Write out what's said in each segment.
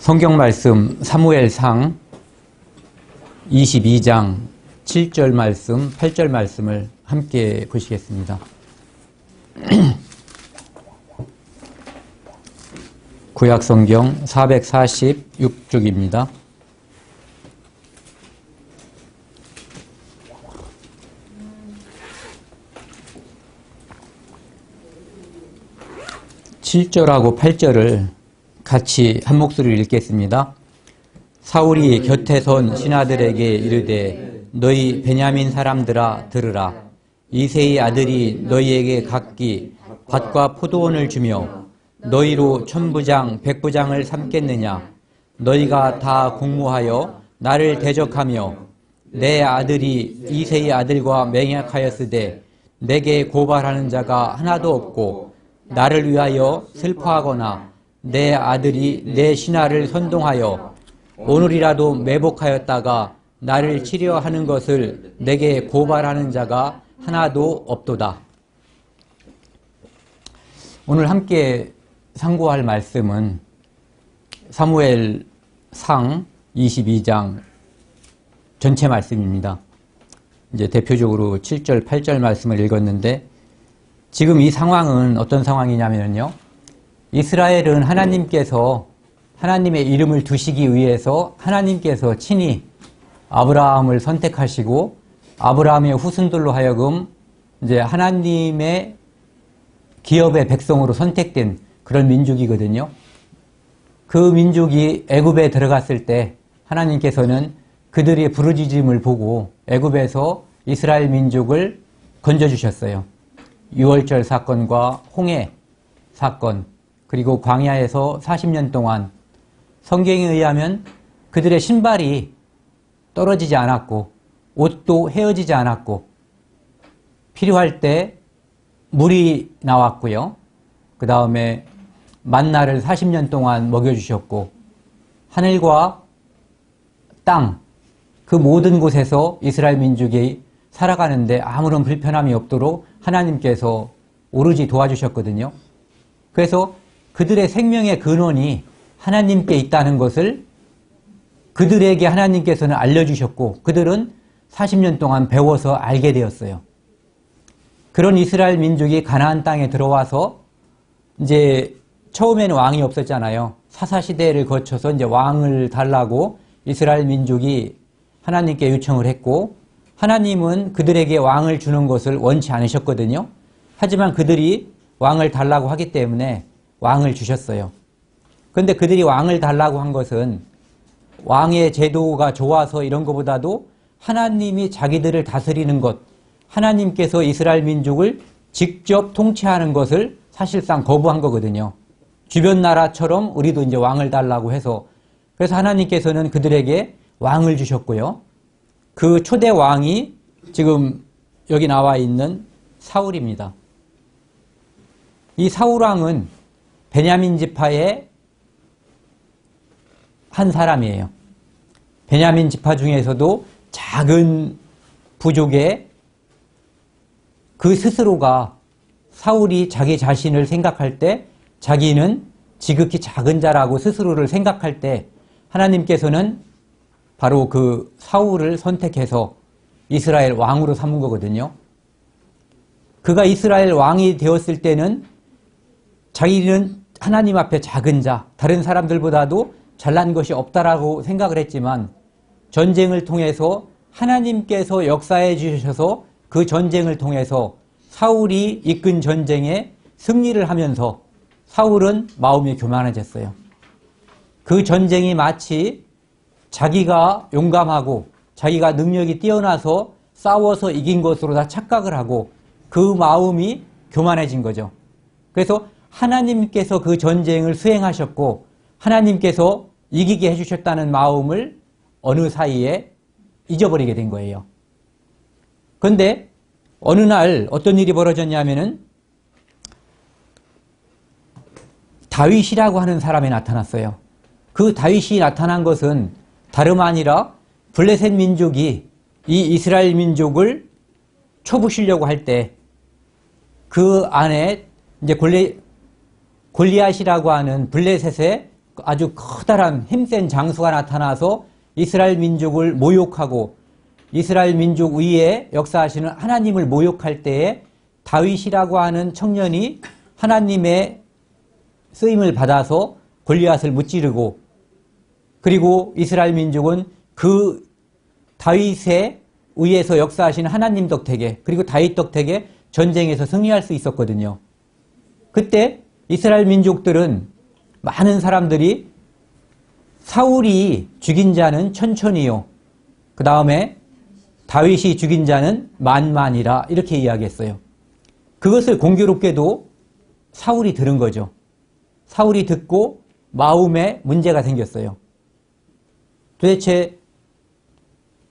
성경 말씀 사무엘상 22장 7절 말씀, 8절 말씀을 함께 보시겠습니다. 구약성경 446쪽입니다. (7절하고) (8절을) 같이 한 목소리로 읽겠습니다. 사울이 곁에 선 신하들에게 이르되 너희 베냐민 사람들아 들으라. 이새의 아들이 너희에게 각기 밭과 포도원을 주며 너희로 천부장 백부장을 삼겠느냐. 너희가 다 공모하여 나를 대적하며 내 아들이 이새의 아들과 맹약하였으되 내게 고발하는 자가 하나도 없고 나를 위하여 슬퍼하거나 내 아들이 내 신하를 선동하여 오늘이라도 매복하였다가 나를 치려하는 것을 내게 고발하는 자가 하나도 없도다. 오늘 함께 상고할 말씀은 사무엘상 22장 전체 말씀입니다. 이제 대표적으로 7절, 8절 말씀을 읽었는데 지금 이 상황은 어떤 상황이냐면요. 이스라엘은 하나님께서 하나님의 이름을 두시기 위해서 하나님께서 친히 아브라함을 선택하시고 아브라함의 후손들로 하여금 이제 하나님의 기업의 백성으로 선택된 그런 민족이거든요. 그 민족이 애굽에 들어갔을 때 하나님께서는 그들의 부르짖음을 보고 애굽에서 이스라엘 민족을 건져주셨어요. 유월절 사건과 홍해 사건, 그리고 광야에서 40년 동안 성경에 의하면 그들의 신발이 떨어지지 않았고 옷도 헤어지지 않았고 필요할 때 물이 나왔고요. 그 다음에 만나를 40년 동안 먹여주셨고 하늘과 땅, 그 모든 곳에서 이스라엘 민족이 살아가는데 아무런 불편함이 없도록 하나님께서 오로지 도와주셨거든요. 그래서 그들의 생명의 근원이 하나님께 있다는 것을 그들에게 하나님께서는 알려주셨고 그들은 40년 동안 배워서 알게 되었어요. 그런 이스라엘 민족이 가나안 땅에 들어와서 이제 처음에는 왕이 없었잖아요. 사사시대를 거쳐서 이제 왕을 달라고 이스라엘 민족이 하나님께 요청을 했고 하나님은 그들에게 왕을 주는 것을 원치 않으셨거든요. 하지만 그들이 왕을 달라고 하기 때문에 왕을 주셨어요. 그런데 그들이 왕을 달라고 한 것은 왕의 제도가 좋아서 이런 것보다도 하나님이 자기들을 다스리는 것, 하나님께서 이스라엘 민족을 직접 통치하는 것을 사실상 거부한 거거든요. 주변 나라처럼 우리도 이제 왕을 달라고 해서 그래서 하나님께서는 그들에게 왕을 주셨고요. 그 초대 왕이 지금 여기 나와 있는 사울입니다. 이 사울 왕은 베냐민 지파의 한 사람이에요. 베냐민 지파 중에서도 작은 부족의 그 스스로가 사울이 자기 자신을 생각할 때 자기는 지극히 작은 자라고 스스로를 생각할 때 하나님께서는 바로 그 사울을 선택해서 이스라엘 왕으로 삼은 거거든요. 그가 이스라엘 왕이 되었을 때는 자기는 하나님 앞에 작은 자, 다른 사람들보다도 잘난 것이 없다라고 생각을 했지만 전쟁을 통해서 하나님께서 역사해 주셔서 그 전쟁을 통해서 사울이 이끈 전쟁에 승리를 하면서 사울은 마음이 교만해졌어요. 그 전쟁이 마치 자기가 용감하고 자기가 능력이 뛰어나서 싸워서 이긴 것으로 다 착각을 하고 그 마음이 교만해진 거죠. 그래서 하나님께서 그 전쟁을 수행하셨고 하나님께서 이기게 해주셨다는 마음을 어느 사이에 잊어버리게 된 거예요. 그런데 어느 날 어떤 일이 벌어졌냐면은 다윗이라고 하는 사람이 나타났어요. 그 다윗이 나타난 것은 다름 아니라 블레셋 민족이 이 이스라엘 민족을 쳐부시려고 할 때 그 안에 이제 골리앗이라고 하는 블레셋의 아주 커다란 힘센 장수가 나타나서 이스라엘 민족을 모욕하고 이스라엘 민족 위에 역사하시는 하나님을 모욕할 때에 다윗이라고 하는 청년이 하나님의 쓰임을 받아서 골리앗을 무찌르고, 그리고 이스라엘 민족은 그 다윗에 의해서 역사하시는 하나님 덕택에, 그리고 다윗 덕택에 전쟁에서 승리할 수 있었거든요. 그때 이스라엘 민족들은, 많은 사람들이 사울이 죽인 자는 천천히요, 그 다음에 다윗이 죽인 자는 만만이라 이렇게 이야기했어요. 그것을 공교롭게도 사울이 들은 거죠. 사울이 듣고 마음에 문제가 생겼어요. 도대체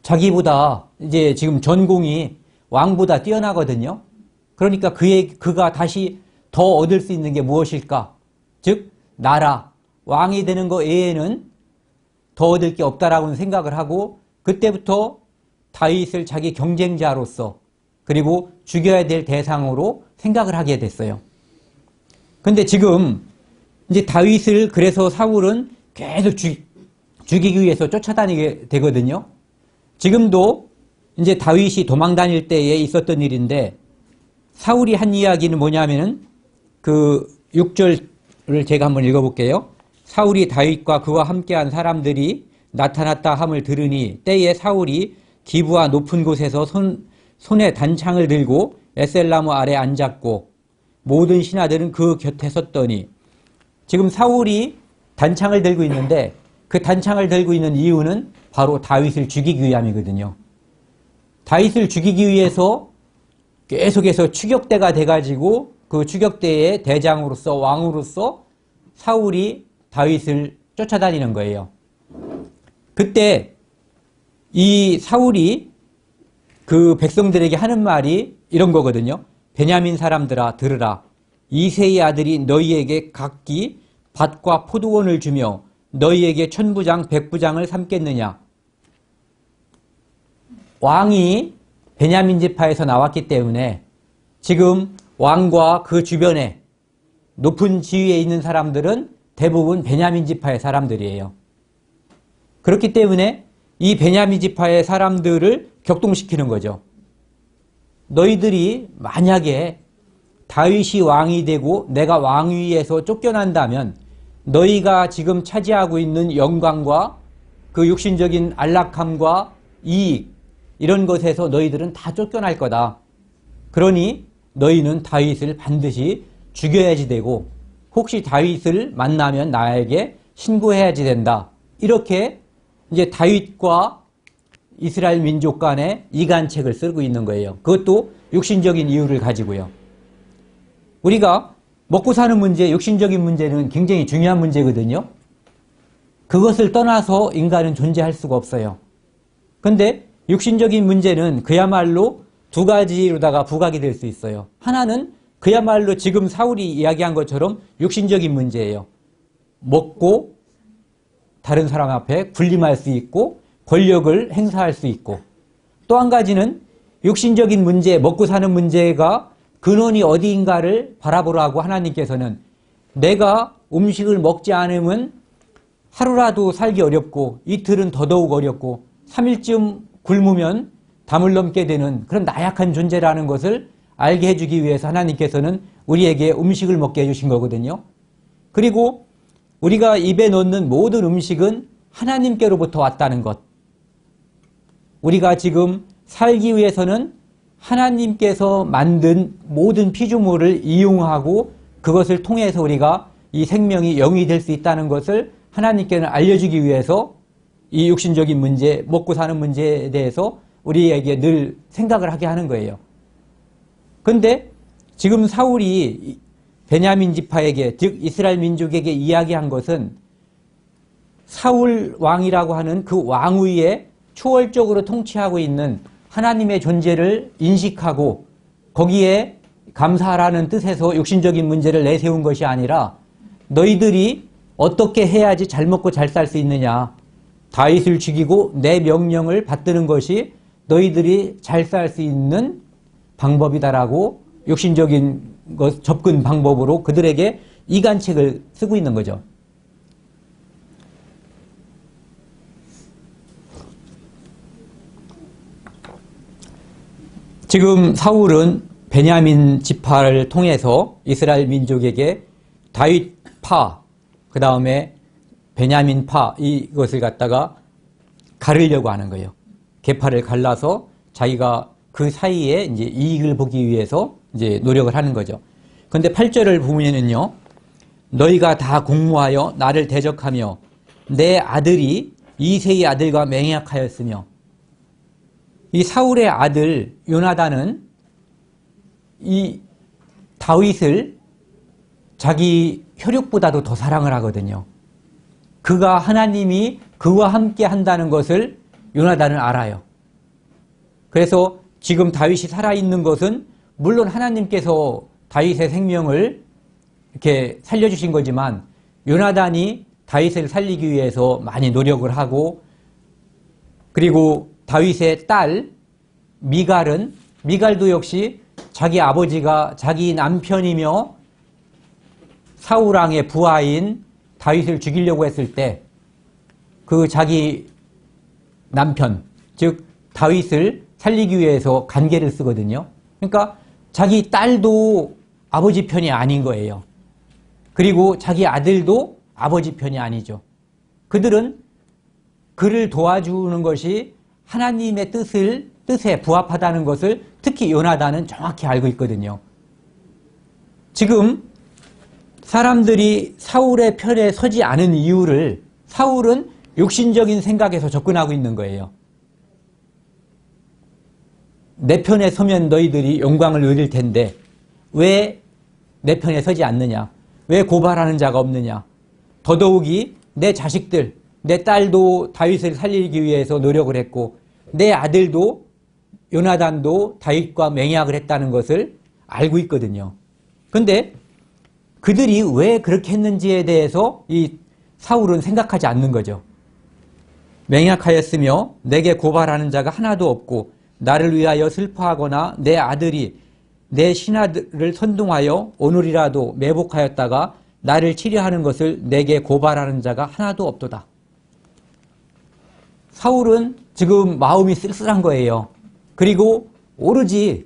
자기보다 이제 지금 전공이 왕보다 뛰어나거든요. 그러니까 그가 다시 더 얻을 수 있는 게 무엇일까? 즉 나라, 왕이 되는 것 외에는 더 얻을 게 없다라고 생각을 하고, 그때부터 다윗을 자기 경쟁자로서, 그리고 죽여야 될 대상으로 생각을 하게 됐어요. 근데 지금 이제 다윗을, 그래서 사울은 계속 죽이기 위해서 쫓아다니게 되거든요. 지금도 이제 다윗이 도망 다닐 때에 있었던 일인데, 사울이 한 이야기는 뭐냐면은 그 6절을 제가 한번 읽어볼게요. 사울이 다윗과 그와 함께한 사람들이 나타났다 함을 들으니 때에 사울이 기브와 높은 곳에서 손에 단창을 들고 에셀나무 아래 앉았고 모든 신하들은 그 곁에 섰더니, 지금 사울이 단창을 들고 있는데 그 단창을 들고 있는 이유는 바로 다윗을 죽이기 위함이거든요. 다윗을 죽이기 위해서 계속해서 추격대가 돼가지고 그 추격대의 대장으로서, 왕으로서 사울이 다윗을 쫓아다니는 거예요. 그때 이 사울이 그 백성들에게 하는 말이 이런 거거든요. 베냐민 사람들아 들으라. 이새의 아들이 너희에게 각기 밭과 포도원을 주며 너희에게 천부장 백부장을 삼겠느냐. 왕이 베냐민 지파에서 나왔기 때문에 지금 왕과 그 주변에 높은 지위에 있는 사람들은 대부분 베냐민 지파의 사람들이에요. 그렇기 때문에 이 베냐민 지파의 사람들을 격동시키는 거죠. 너희들이 만약에 다윗이 왕이 되고 내가 왕위에서 쫓겨난다면 너희가 지금 차지하고 있는 영광과 그 육신적인 안락함과 이익, 이런 것에서 너희들은 다 쫓겨날 거다. 그러니 너희는 다윗을 반드시 죽여야지 되고, 혹시 다윗을 만나면 나에게 신고해야지 된다. 이렇게 이제 다윗과 이스라엘 민족 간의 이간책을 쓰고 있는 거예요. 그것도 육신적인 이유를 가지고요. 우리가 먹고 사는 문제, 육신적인 문제는 굉장히 중요한 문제거든요. 그것을 떠나서 인간은 존재할 수가 없어요. 근데 육신적인 문제는 그야말로 두 가지로다가 부각이 될 수 있어요. 하나는 그야말로 지금 사울이 이야기한 것처럼 육신적인 문제예요. 먹고 다른 사람 앞에 군림할 수 있고 권력을 행사할 수 있고, 또 한 가지는 육신적인 문제, 먹고 사는 문제가 근원이 어디인가를 바라보라고 하나님께서는 내가 음식을 먹지 않으면 하루라도 살기 어렵고 이틀은 더더욱 어렵고 3일쯤 굶으면 담을 넘게 되는 그런 나약한 존재라는 것을 알게 해주기 위해서 하나님께서는 우리에게 음식을 먹게 해주신 거거든요. 그리고 우리가 입에 넣는 모든 음식은 하나님께로부터 왔다는 것. 우리가 지금 살기 위해서는 하나님께서 만든 모든 피조물을 이용하고 그것을 통해서 우리가 이 생명이 영이 될 수 있다는 것을 하나님께는 알려주기 위해서 이 육신적인 문제, 먹고 사는 문제에 대해서 우리에게 늘 생각을 하게 하는 거예요. 그런데 지금 사울이 베냐민 지파에게, 즉 이스라엘 민족에게 이야기한 것은 사울 왕이라고 하는 그 왕위에 초월적으로 통치하고 있는 하나님의 존재를 인식하고 거기에 감사하라는 뜻에서 육신적인 문제를 내세운 것이 아니라 너희들이 어떻게 해야지 잘 먹고 잘 살 수 있느냐, 다윗을 죽이고 내 명령을 받드는 것이 너희들이 잘 살 수 있는 방법이다라고 육신적인 것, 접근 방법으로 그들에게 이간책을 쓰고 있는 거죠. 지금 사울은 베냐민 지파를 통해서 이스라엘 민족에게 다윗파, 그 다음에 베냐민파 이것을 갖다가 가르려고 하는 거예요. 계파를 갈라서 자기가 그 사이에 이제 이익을 보기 위해서 이제 노력을 하는 거죠. 그런데 8절을 보면은요, 너희가 다 공모하여 나를 대적하며 내 아들이 이새의 아들과 맹약하였으며, 이 사울의 아들 요나단은 이 다윗을 자기 혈육보다도 더 사랑을 하거든요. 그가 하나님이 그와 함께 한다는 것을 요나단은 알아요. 그래서 지금 다윗이 살아있는 것은 물론 하나님께서 다윗의 생명을 이렇게 살려주신 거지만 요나단이 다윗을 살리기 위해서 많이 노력을 하고, 그리고 다윗의 딸 미갈도 역시 자기 아버지가 자기 남편이며 사울왕의 부하인 다윗을 죽이려고 했을 때 그 자기 남편, 즉 다윗을 살리기 위해서 간계를 쓰거든요. 그러니까 자기 딸도 아버지 편이 아닌 거예요. 그리고 자기 아들도 아버지 편이 아니죠. 그들은 그를 도와주는 것이 하나님의 뜻에 부합하다는 것을 특히 요나단은 정확히 알고 있거든요. 지금 사람들이 사울의 편에 서지 않은 이유를 사울은 육신적인 생각에서 접근하고 있는 거예요. 내 편에 서면 너희들이 영광을 얻을 텐데 왜 내 편에 서지 않느냐? 왜 고발하는 자가 없느냐? 더더욱이 내 자식들, 내 딸도 다윗을 살리기 위해서 노력을 했고 내 아들도 요나단도 다윗과 맹약을 했다는 것을 알고 있거든요. 그런데 그들이 왜 그렇게 했는지에 대해서 이 사울은 생각하지 않는 거죠. 맹약하였으며 내게 고발하는 자가 하나도 없고 나를 위하여 슬퍼하거나 내 아들이 내 신하들을 선동하여 오늘이라도 매복하였다가 나를 치려하는 것을 내게 고발하는 자가 하나도 없도다. 사울은 지금 마음이 쓸쓸한 거예요. 그리고 오로지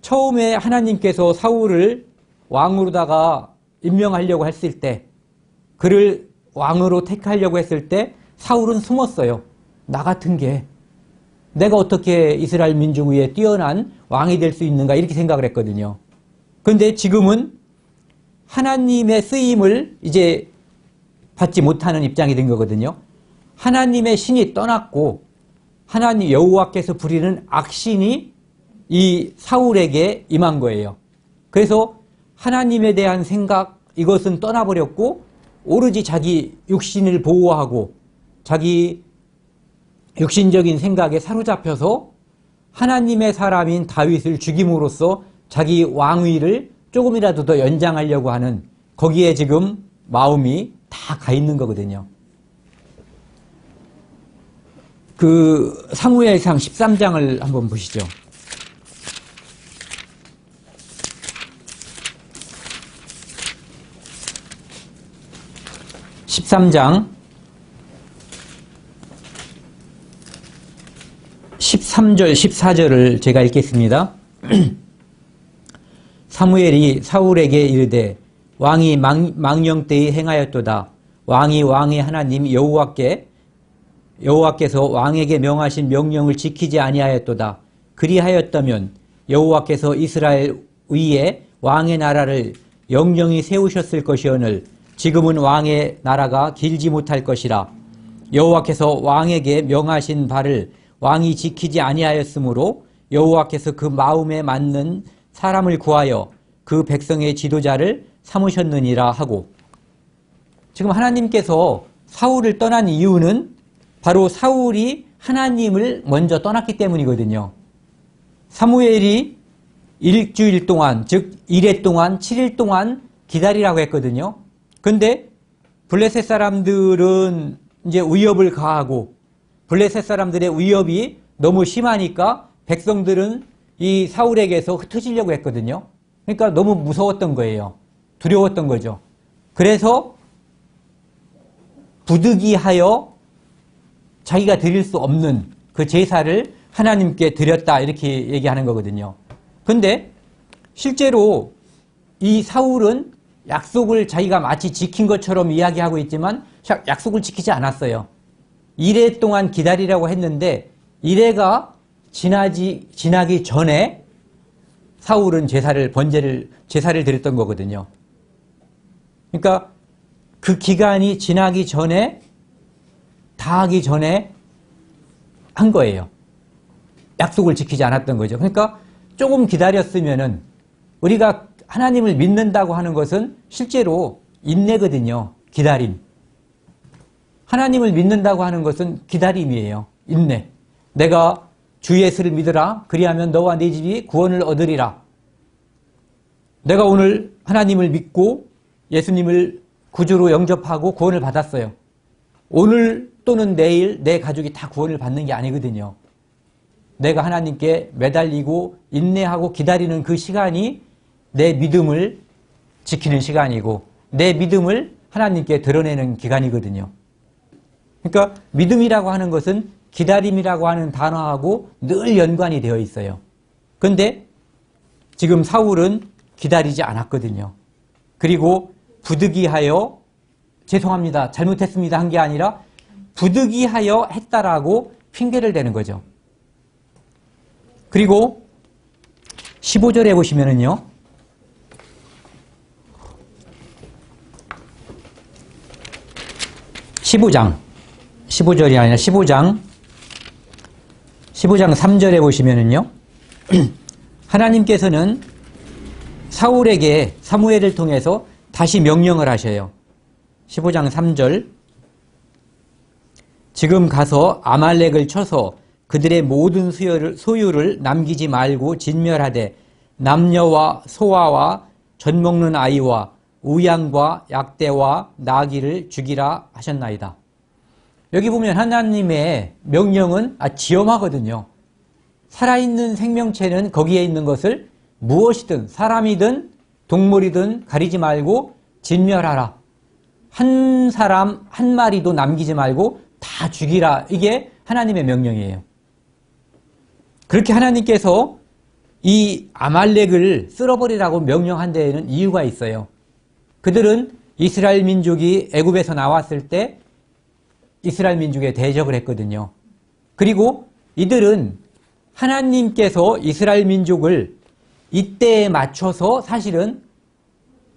처음에 하나님께서 사울을 왕으로다가 임명하려고 했을 때, 그를 왕으로 택하려고 했을 때 사울은 숨었어요. 나 같은 게 내가 어떻게 이스라엘 민족 위에 뛰어난 왕이 될 수 있는가 이렇게 생각을 했거든요. 그런데 지금은 하나님의 쓰임을 이제 받지 못하는 입장이 된 거거든요. 하나님의 신이 떠났고 하나님 여호와께서 부리는 악신이 이 사울에게 임한 거예요. 그래서 하나님에 대한 생각 이것은 떠나버렸고 오로지 자기 육신을 보호하고 자기 육신적인 생각에 사로잡혀서 하나님의 사람인 다윗을 죽임으로써 자기 왕위를 조금이라도 더 연장하려고 하는, 거기에 지금 마음이 다 가 있는 거거든요. 그 사무엘상 13장을 한번 보시죠. 13장 13절 14절을 제가 읽겠습니다. 사무엘이 사울에게 이르되 왕이 망령되이 행하였도다. 왕이 왕의 하나님 여호와께서 왕에게 명하신 명령을 지키지 아니하였도다. 그리하였다면 여호와께서 이스라엘 위에 왕의 나라를 영영히 세우셨을 것이오늘 지금은 왕의 나라가 길지 못할 것이라. 여호와께서 왕에게 명하신 바를 왕이 지키지 아니하였으므로 여호와께서 그 마음에 맞는 사람을 구하여 그 백성의 지도자를 삼으셨느니라 하고, 지금 하나님께서 사울을 떠난 이유는 바로 사울이 하나님을 먼저 떠났기 때문이거든요. 사무엘이 일주일 동안, 즉 1회 동안 7일 동안 기다리라고 했거든요. 근데 블레셋 사람들은 이제 위협을 가하고 블레셋 사람들의 위협이 너무 심하니까 백성들은 이 사울에게서 흩어지려고 했거든요. 그러니까 너무 무서웠던 거예요. 두려웠던 거죠. 그래서 부득이하여 자기가 드릴 수 없는 그 제사를 하나님께 드렸다 이렇게 얘기하는 거거든요. 근데 실제로 이 사울은 약속을 자기가 마치 지킨 것처럼 이야기하고 있지만 약속을 지키지 않았어요. 이래 동안 기다리라고 했는데 이래가 지나기 전에 사울은 제사를 드렸던 거거든요. 그러니까 그 기간이 지나기 전에, 다 하기 전에 한 거예요. 약속을 지키지 않았던 거죠. 그러니까 조금 기다렸으면은, 우리가 하나님을 믿는다고 하는 것은 실제로 인내거든요. 기다림. 하나님을 믿는다고 하는 것은 기다림이에요. 인내. 내가 주 예수를 믿으라. 그리하면 너와 네 집이 구원을 얻으리라. 내가 오늘 하나님을 믿고 예수님을 구주로 영접하고 구원을 받았어요. 오늘 또는 내일 내 가족이 다 구원을 받는 게 아니거든요. 내가 하나님께 매달리고 인내하고 기다리는 그 시간이 내 믿음을 지키는 시간이고 내 믿음을 하나님께 드러내는 기간이거든요. 그러니까 믿음이라고 하는 것은 기다림이라고 하는 단어하고 늘 연관이 되어 있어요. 그런데 지금 사울은 기다리지 않았거든요. 그리고 부득이하여 죄송합니다, 잘못했습니다 한 게 아니라 부득이하여 했다라고 핑계를 대는 거죠. 그리고 15절에 보시면은요, 15절이 아니라 15장 3절에 보시면은요, 하나님께서는 사울에게 사무엘을 통해서 다시 명령을 하셔요. 15장 3절, 지금 가서 아말렉을 쳐서 그들의 모든 소유를 남기지 말고 진멸하되 남녀와 소아와 젖 먹는 아이와 우양과 약대와 나귀를 죽이라 하셨나이다. 여기 보면 하나님의 명령은 지엄하거든요. 살아있는 생명체는 거기에 있는 것을 무엇이든 사람이든 동물이든 가리지 말고 진멸하라. 한 사람 한 마리도 남기지 말고 다 죽이라. 이게 하나님의 명령이에요. 그렇게 하나님께서 이 아말렉을 쓸어버리라고 명령한 데에는 이유가 있어요. 그들은 이스라엘 민족이 애굽에서 나왔을 때 이스라엘 민족에 대적을 했거든요. 그리고 이들은 하나님께서 이스라엘 민족을 이때에 맞춰서 사실은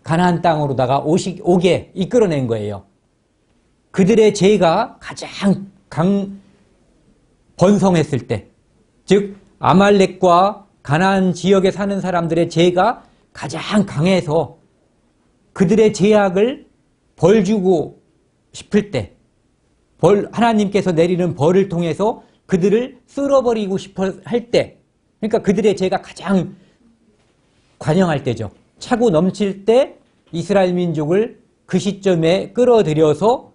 가나안 땅으로다가 오게 이끌어낸 거예요. 그들의 죄가 가장 번성했을 때, 즉 아말렉과 가나안 지역에 사는 사람들의 죄가 가장 강해서 그들의 죄악을 벌주고 싶을 때, 하나님께서 내리는 벌을 통해서 그들을 쓸어버리고 싶어 할 때, 그러니까 그들의 죄가 가장 관영할 때죠. 차고 넘칠 때 이스라엘 민족을 그 시점에 끌어들여서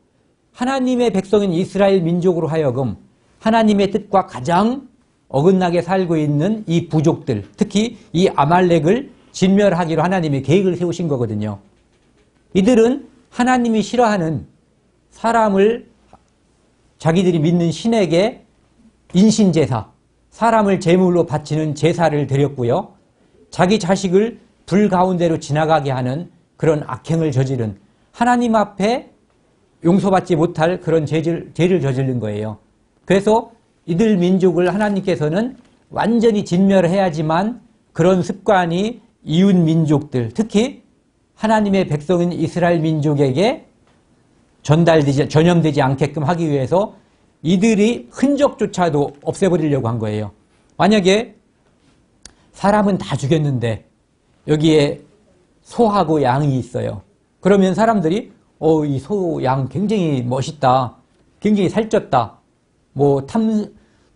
하나님의 백성인 이스라엘 민족으로 하여금 하나님의 뜻과 가장 어긋나게 살고 있는 이 부족들, 특히 이 아말렉을 진멸하기로 하나님이 계획을 세우신 거거든요. 이들은 하나님이 싫어하는 사람을 자기들이 믿는 신에게 인신제사, 사람을 제물로 바치는 제사를 드렸고요. 자기 자식을 불 가운데로 지나가게 하는 그런 악행을 저지른, 하나님 앞에 용서받지 못할 그런 죄를 저지른 거예요. 그래서 이들 민족을 하나님께서는 완전히 진멸해야지만 그런 습관이 이웃 민족들, 특히 하나님의 백성인 이스라엘 민족에게 전염되지 않게끔 하기 위해서 이들이 흔적조차도 없애버리려고 한 거예요. 만약에 사람은 다 죽였는데 여기에 소하고 양이 있어요. 그러면 사람들이 이 소, 양 굉장히 멋있다, 굉장히 살쪘다, 뭐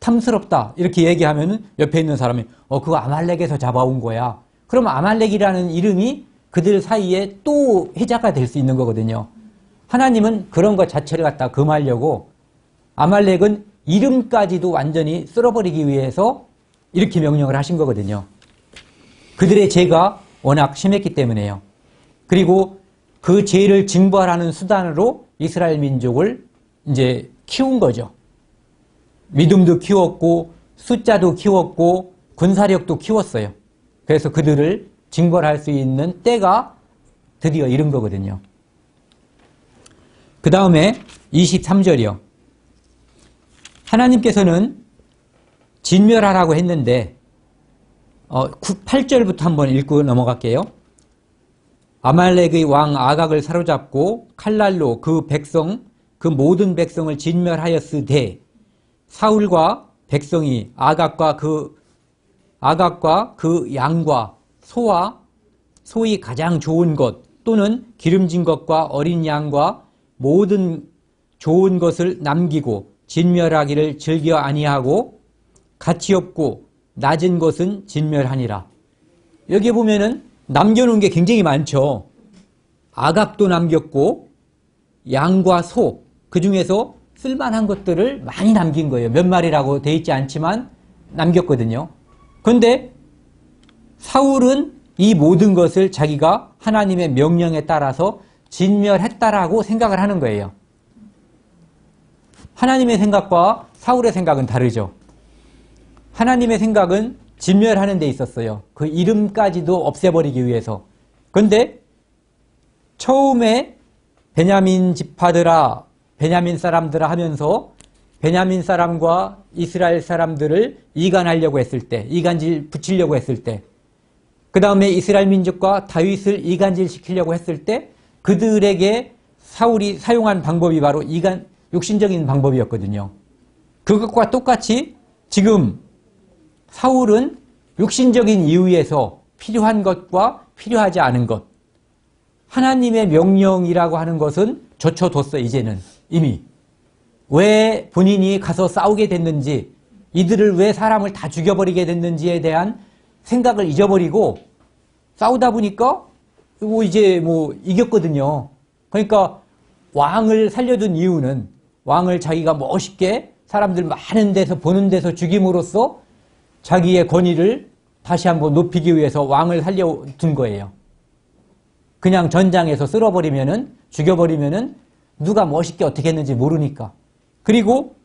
탐스럽다 이렇게 얘기하면 옆에 있는 사람이 그거 아말렉에서 잡아온 거야. 그럼 아말렉이라는 이름이 그들 사이에 또 회자가 될 수 있는 거거든요. 하나님은 그런 것 자체를 갖다 금하려고 아말렉은 이름까지도 완전히 쓸어버리기 위해서 이렇게 명령을 하신 거거든요. 그들의 죄가 워낙 심했기 때문에요. 그리고 그 죄를 징벌하는 수단으로 이스라엘 민족을 이제 키운 거죠. 믿음도 키웠고 숫자도 키웠고 군사력도 키웠어요. 그래서 그들을 징벌할 수 있는 때가 드디어 이른 거거든요. 그 다음에 23절이요. 하나님께서는 진멸하라고 했는데 8절부터 한번 읽고 넘어갈게요. 아말렉의 왕 아각을 사로잡고 칼날로 그 백성, 그 모든 백성을 진멸하였으되 사울과 백성이 아각과 그 양과 소의 가장 좋은 것 또는 기름진 것과 어린 양과 모든 좋은 것을 남기고 진멸하기를 즐겨 아니하고 가치 없고 낮은 것은 진멸하니라. 여기 보면은 남겨놓은 게 굉장히 많죠. 아각도 남겼고 양과 소, 그 중에서 쓸만한 것들을 많이 남긴 거예요. 몇 마리라고 돼 있지 않지만 남겼거든요. 그런데 사울은 이 모든 것을 자기가 하나님의 명령에 따라서 진멸했다라고 생각을 하는 거예요. 하나님의 생각과 사울의 생각은 다르죠. 하나님의 생각은 진멸하는 데 있었어요. 그 이름까지도 없애버리기 위해서. 그런데 처음에 베냐민 지파들아, 베냐민 사람들아 하면서 베냐민 사람과 이스라엘 사람들을 이간하려고 했을 때, 이간질 붙이려고 했을 때, 그 다음에 이스라엘 민족과 다윗을 이간질 시키려고 했을 때 그들에게 사울이 사용한 방법이 바로 육신적인 방법이었거든요. 그것과 똑같이 지금 사울은 육신적인 이유에서 필요한 것과 필요하지 않은 것, 하나님의 명령이라고 하는 것은 젖혀뒀어. 이제는 이미 왜 본인이 가서 싸우게 됐는지, 이들을 왜 사람을 다 죽여버리게 됐는지에 대한 생각을 잊어버리고 싸우다 보니까 이제 이겼거든요. 그러니까 왕을 살려둔 이유는 왕을 자기가 멋있게 사람들 많은 데서 보는 데서 죽임으로써 자기의 권위를 다시 한번 높이기 위해서 왕을 살려둔 거예요. 그냥 전장에서 쓸어버리면은, 죽여버리면은 누가 멋있게 어떻게 했는지 모르니까. 그리고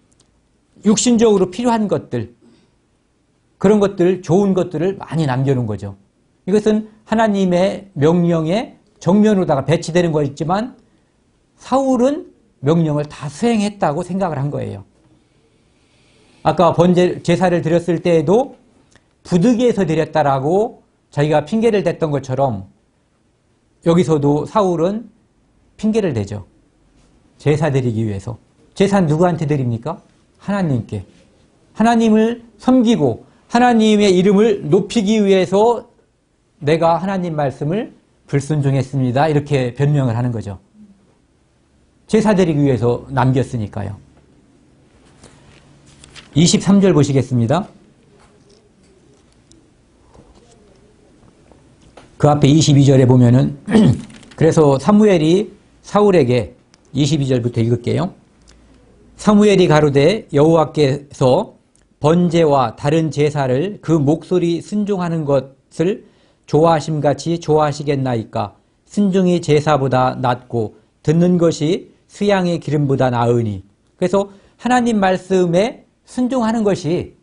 육신적으로 필요한 것들, 그런 것들, 좋은 것들을 많이 남겨놓은 거죠. 이것은 하나님의 명령에 정면으로다가 배치되는 거였지만 사울은 명령을 다 수행했다고 생각을 한 거예요. 아까 번제 제사를 드렸을 때에도 부득이해서 드렸다라고 자기가 핑계를 댔던 것처럼 여기서도 사울은 핑계를 대죠. 제사 드리기 위해서. 제사는 누구한테 드립니까? 하나님께. 하나님을 섬기고 하나님의 이름을 높이기 위해서 내가 하나님 말씀을 불순종했습니다. 이렇게 변명을 하는 거죠. 제사 드리기 위해서 남겼으니까요. 23절 보시겠습니다. 그 앞에 22절에 보면은 그래서 사무엘이 사울에게 22절부터 읽을게요. 사무엘이 가로되 여호와께서 번제와 다른 제사를 그 목소리 순종하는 것을 좋아하심같이 좋아하시겠나이까. 순종이 제사보다 낫고 듣는 것이 수양의 기름보다 나으니. 그래서 하나님 말씀에 순종하는 것이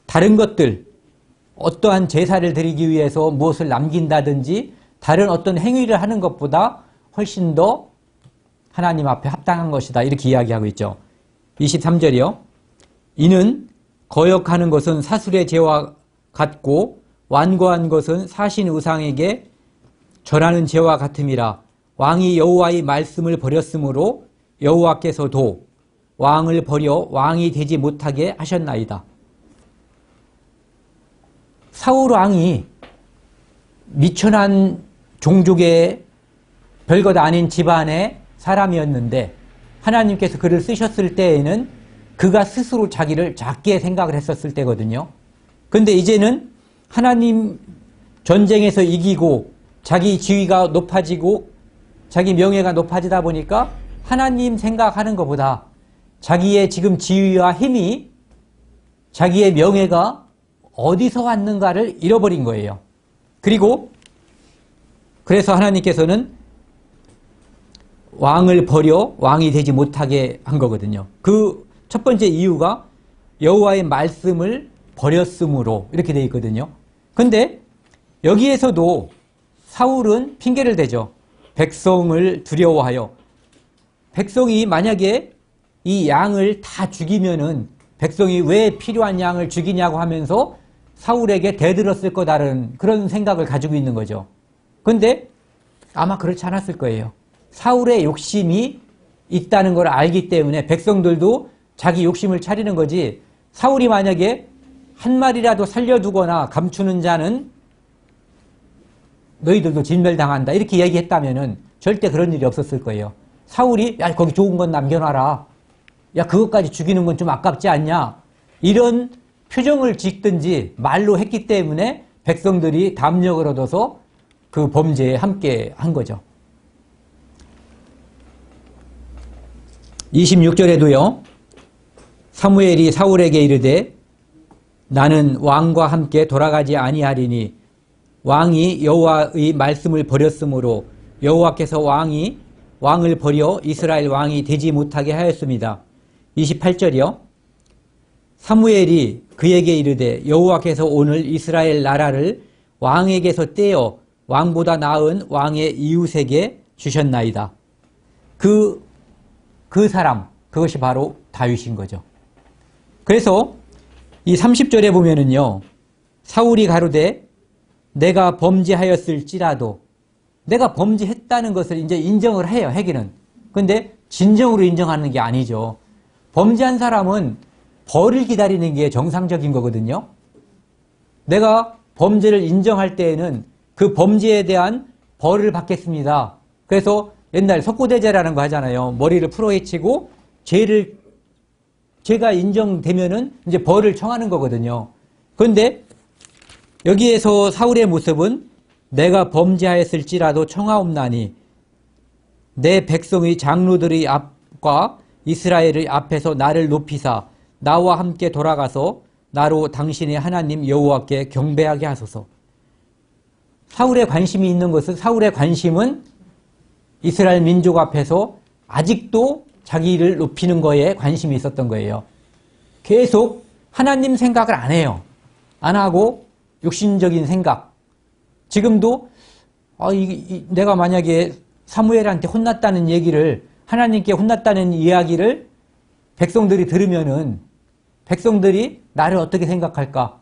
다른 것들, 어떠한 제사를 드리기 위해서 무엇을 남긴다든지 다른 어떤 행위를 하는 것보다 훨씬 더 하나님 앞에 합당한 것이다. 이렇게 이야기하고 있죠. 23절이요. 이는 거역하는 것은 사술의 죄와 같고 완고한 것은 사신 의상에게 절하는 죄와 같음이라. 왕이 여호와의 말씀을 버렸으므로 여호와께서도 왕을 버려 왕이 되지 못하게 하셨나이다. 사울 왕이 미천한 종족의 별것 아닌 집안의 사람이었는데 하나님께서 그를 쓰셨을 때에는 그가 스스로 자기를 작게 생각을 했었을 때거든요. 그런데 이제는 하나님 전쟁에서 이기고 자기 지위가 높아지고 자기 명예가 높아지다 보니까 하나님 생각하는 것보다 자기의 지금 지위와 힘이, 자기의 명예가 어디서 왔는가를 잃어버린 거예요. 그리고 그래서 하나님께서는 왕을 버려 왕이 되지 못하게 한 거거든요. 그 첫 번째 이유가 여호와의 말씀을 버렸으므로 이렇게 되어 있거든요. 그런데 여기에서도 사울은 핑계를 대죠. 백성을 두려워하여. 백성이 만약에 이 양을 다 죽이면은 백성이 왜 필요한 양을 죽이냐고 하면서 사울에게 대들었을 거다라는 그런 생각을 가지고 있는 거죠. 근데 아마 그렇지 않았을 거예요. 사울의 욕심이 있다는 걸 알기 때문에 백성들도 자기 욕심을 차리는 거지, 사울이 만약에 한 마리라도 살려두거나 감추는 자는 너희들도 진멸당한다 이렇게 얘기했다면은 절대 그런 일이 없었을 거예요. 사울이 야 거기 좋은 건 남겨놔라, 야 그것까지 죽이는 건 좀 아깝지 않냐, 이런 표정을 짓든지 말로 했기 때문에 백성들이 담력을 얻어서 그 범죄에 함께 한 거죠. 26절에도요. 사무엘이 사울에게 이르되 나는 왕과 함께 돌아가지 아니하리니 왕이 여호와의 말씀을 버렸으므로 여호와께서 왕을 버려 이스라엘 왕이 되지 못하게 하였습니다. 28절이요. 사무엘이 그에게 이르되 여호와께서 오늘 이스라엘 나라를 왕에게서 떼어 왕보다 나은 왕의 이웃에게 주셨나이다. 그 사람, 그것이 바로 다윗인 거죠. 그래서 이 30절에 보면은요, 사울이 가로되 내가 범죄하였을지라도, 내가 범죄했다는 것을 이제 인정을 해요, 하기는. 근데 진정으로 인정하는 게 아니죠. 범죄한 사람은 벌을 기다리는 게 정상적인 거거든요. 내가 범죄를 인정할 때에는 그 범죄에 대한 벌을 받겠습니다. 그래서 옛날 석고대죄라는 거 하잖아요. 머리를 풀어헤치고 죄가 인정되면은 이제 벌을 청하는 거거든요. 그런데 여기에서 사울의 모습은 내가 범죄하였을지라도 청하옵나니 내 백성의 장로들의 앞과 이스라엘의 앞에서 나를 높이사 나와 함께 돌아가서 나로 당신의 하나님 여호와께 경배하게 하소서. 사울의 관심이 있는 것은, 사울의 관심은 이스라엘 민족 앞에서 아직도 자기를 높이는 거에 관심이 있었던 거예요. 계속 하나님 생각을 안 해요. 안 하고 육신적인 생각. 지금도 내가 만약에 사무엘한테 혼났다는 얘기를, 하나님께 혼났다는 이야기를 백성들이 들으면은 백성들이 나를 어떻게 생각할까?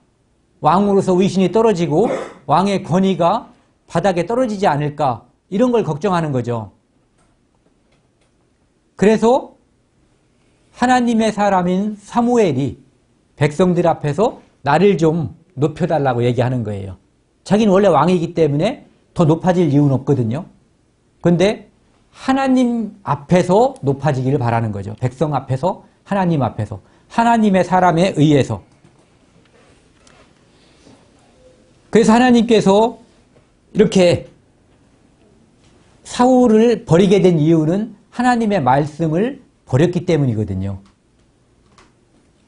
왕으로서 위신이 떨어지고 왕의 권위가 바닥에 떨어지지 않을까? 이런 걸 걱정하는 거죠. 그래서 하나님의 사람인 사무엘이 백성들 앞에서 나를 좀 높여달라고 얘기하는 거예요. 자기는 원래 왕이기 때문에 더 높아질 이유는 없거든요. 그런데 하나님 앞에서 높아지기를 바라는 거죠. 백성 앞에서, 하나님 앞에서, 하나님의 사람에 의해서. 그래서 하나님께서 이렇게 사울을 버리게 된 이유는 하나님의 말씀을 버렸기 때문이거든요.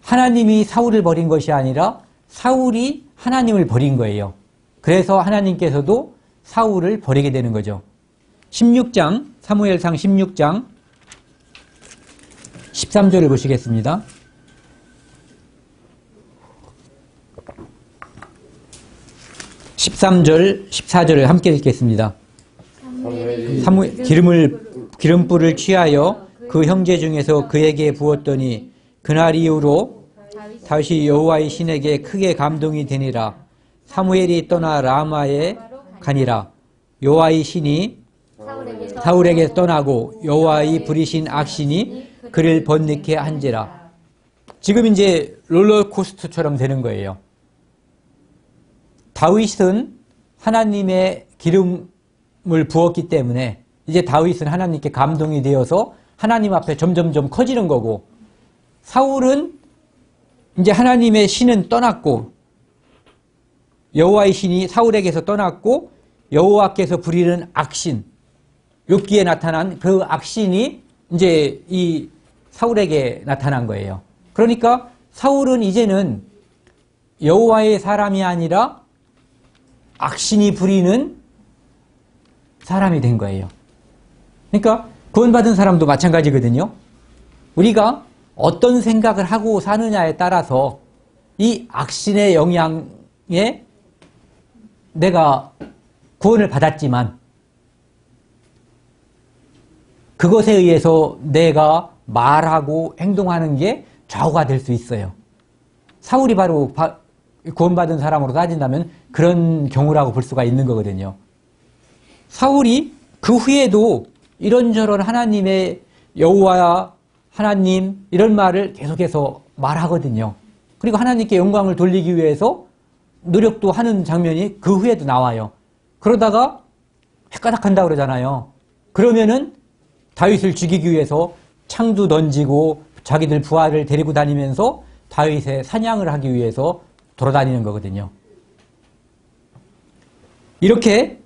하나님이 사울을 버린 것이 아니라 사울이 하나님을 버린 거예요. 그래서 하나님께서도 사울을 버리게 되는 거죠. 16장, 사무엘상 16장 13절을 보시겠습니다. (13절) (14절을) 함께 읽겠습니다. 기름불을 취하여 그 형제 중에서 그에게 부었더니 그날 이후로 다윗이 여호와의 신에게 크게 감동이 되니라. 사무엘이 떠나 라마에 가니라. 여호와의 신이 사울에게 떠나고 여호와의 부리신 악신이 그를 번뇌케 한지라. 지금 이제 롤러코스터처럼 되는 거예요. 다윗은 하나님의 기름을 부었기 때문에 이제 다윗은 하나님께 감동이 되어서 하나님 앞에 점점점 커지는 거고, 사울은 이제 하나님의 신은 떠났고, 여호와의 신이 사울에게서 떠났고, 여호와께서 부리는 악신, 욥기에 나타난 그 악신이 이제 이 사울에게 나타난 거예요. 그러니까 사울은 이제는 여호와의 사람이 아니라 악신이 부리는 사람이 된 거예요. 그러니까 구원받은 사람도 마찬가지거든요. 우리가 어떤 생각을 하고 사느냐에 따라서 이 악신의 영향에 내가 구원을 받았지만 그것에 의해서 내가 말하고 행동하는 게 좌우가 될 수 있어요. 사울이 바로 구원받은 사람으로 따진다면 그런 경우라고 볼 수가 있는 거거든요. 사울이 그 후에도 이런저런 하나님의 여호와 하나님 이런 말을 계속해서 말하거든요. 그리고 하나님께 영광을 돌리기 위해서 노력도 하는 장면이 그 후에도 나와요. 그러다가 헷가닥한다 그러잖아요. 그러면은 다윗을 죽이기 위해서 창도 던지고 자기들 부하를 데리고 다니면서 다윗의 사냥을 하기 위해서 돌아다니는 거거든요. 이렇게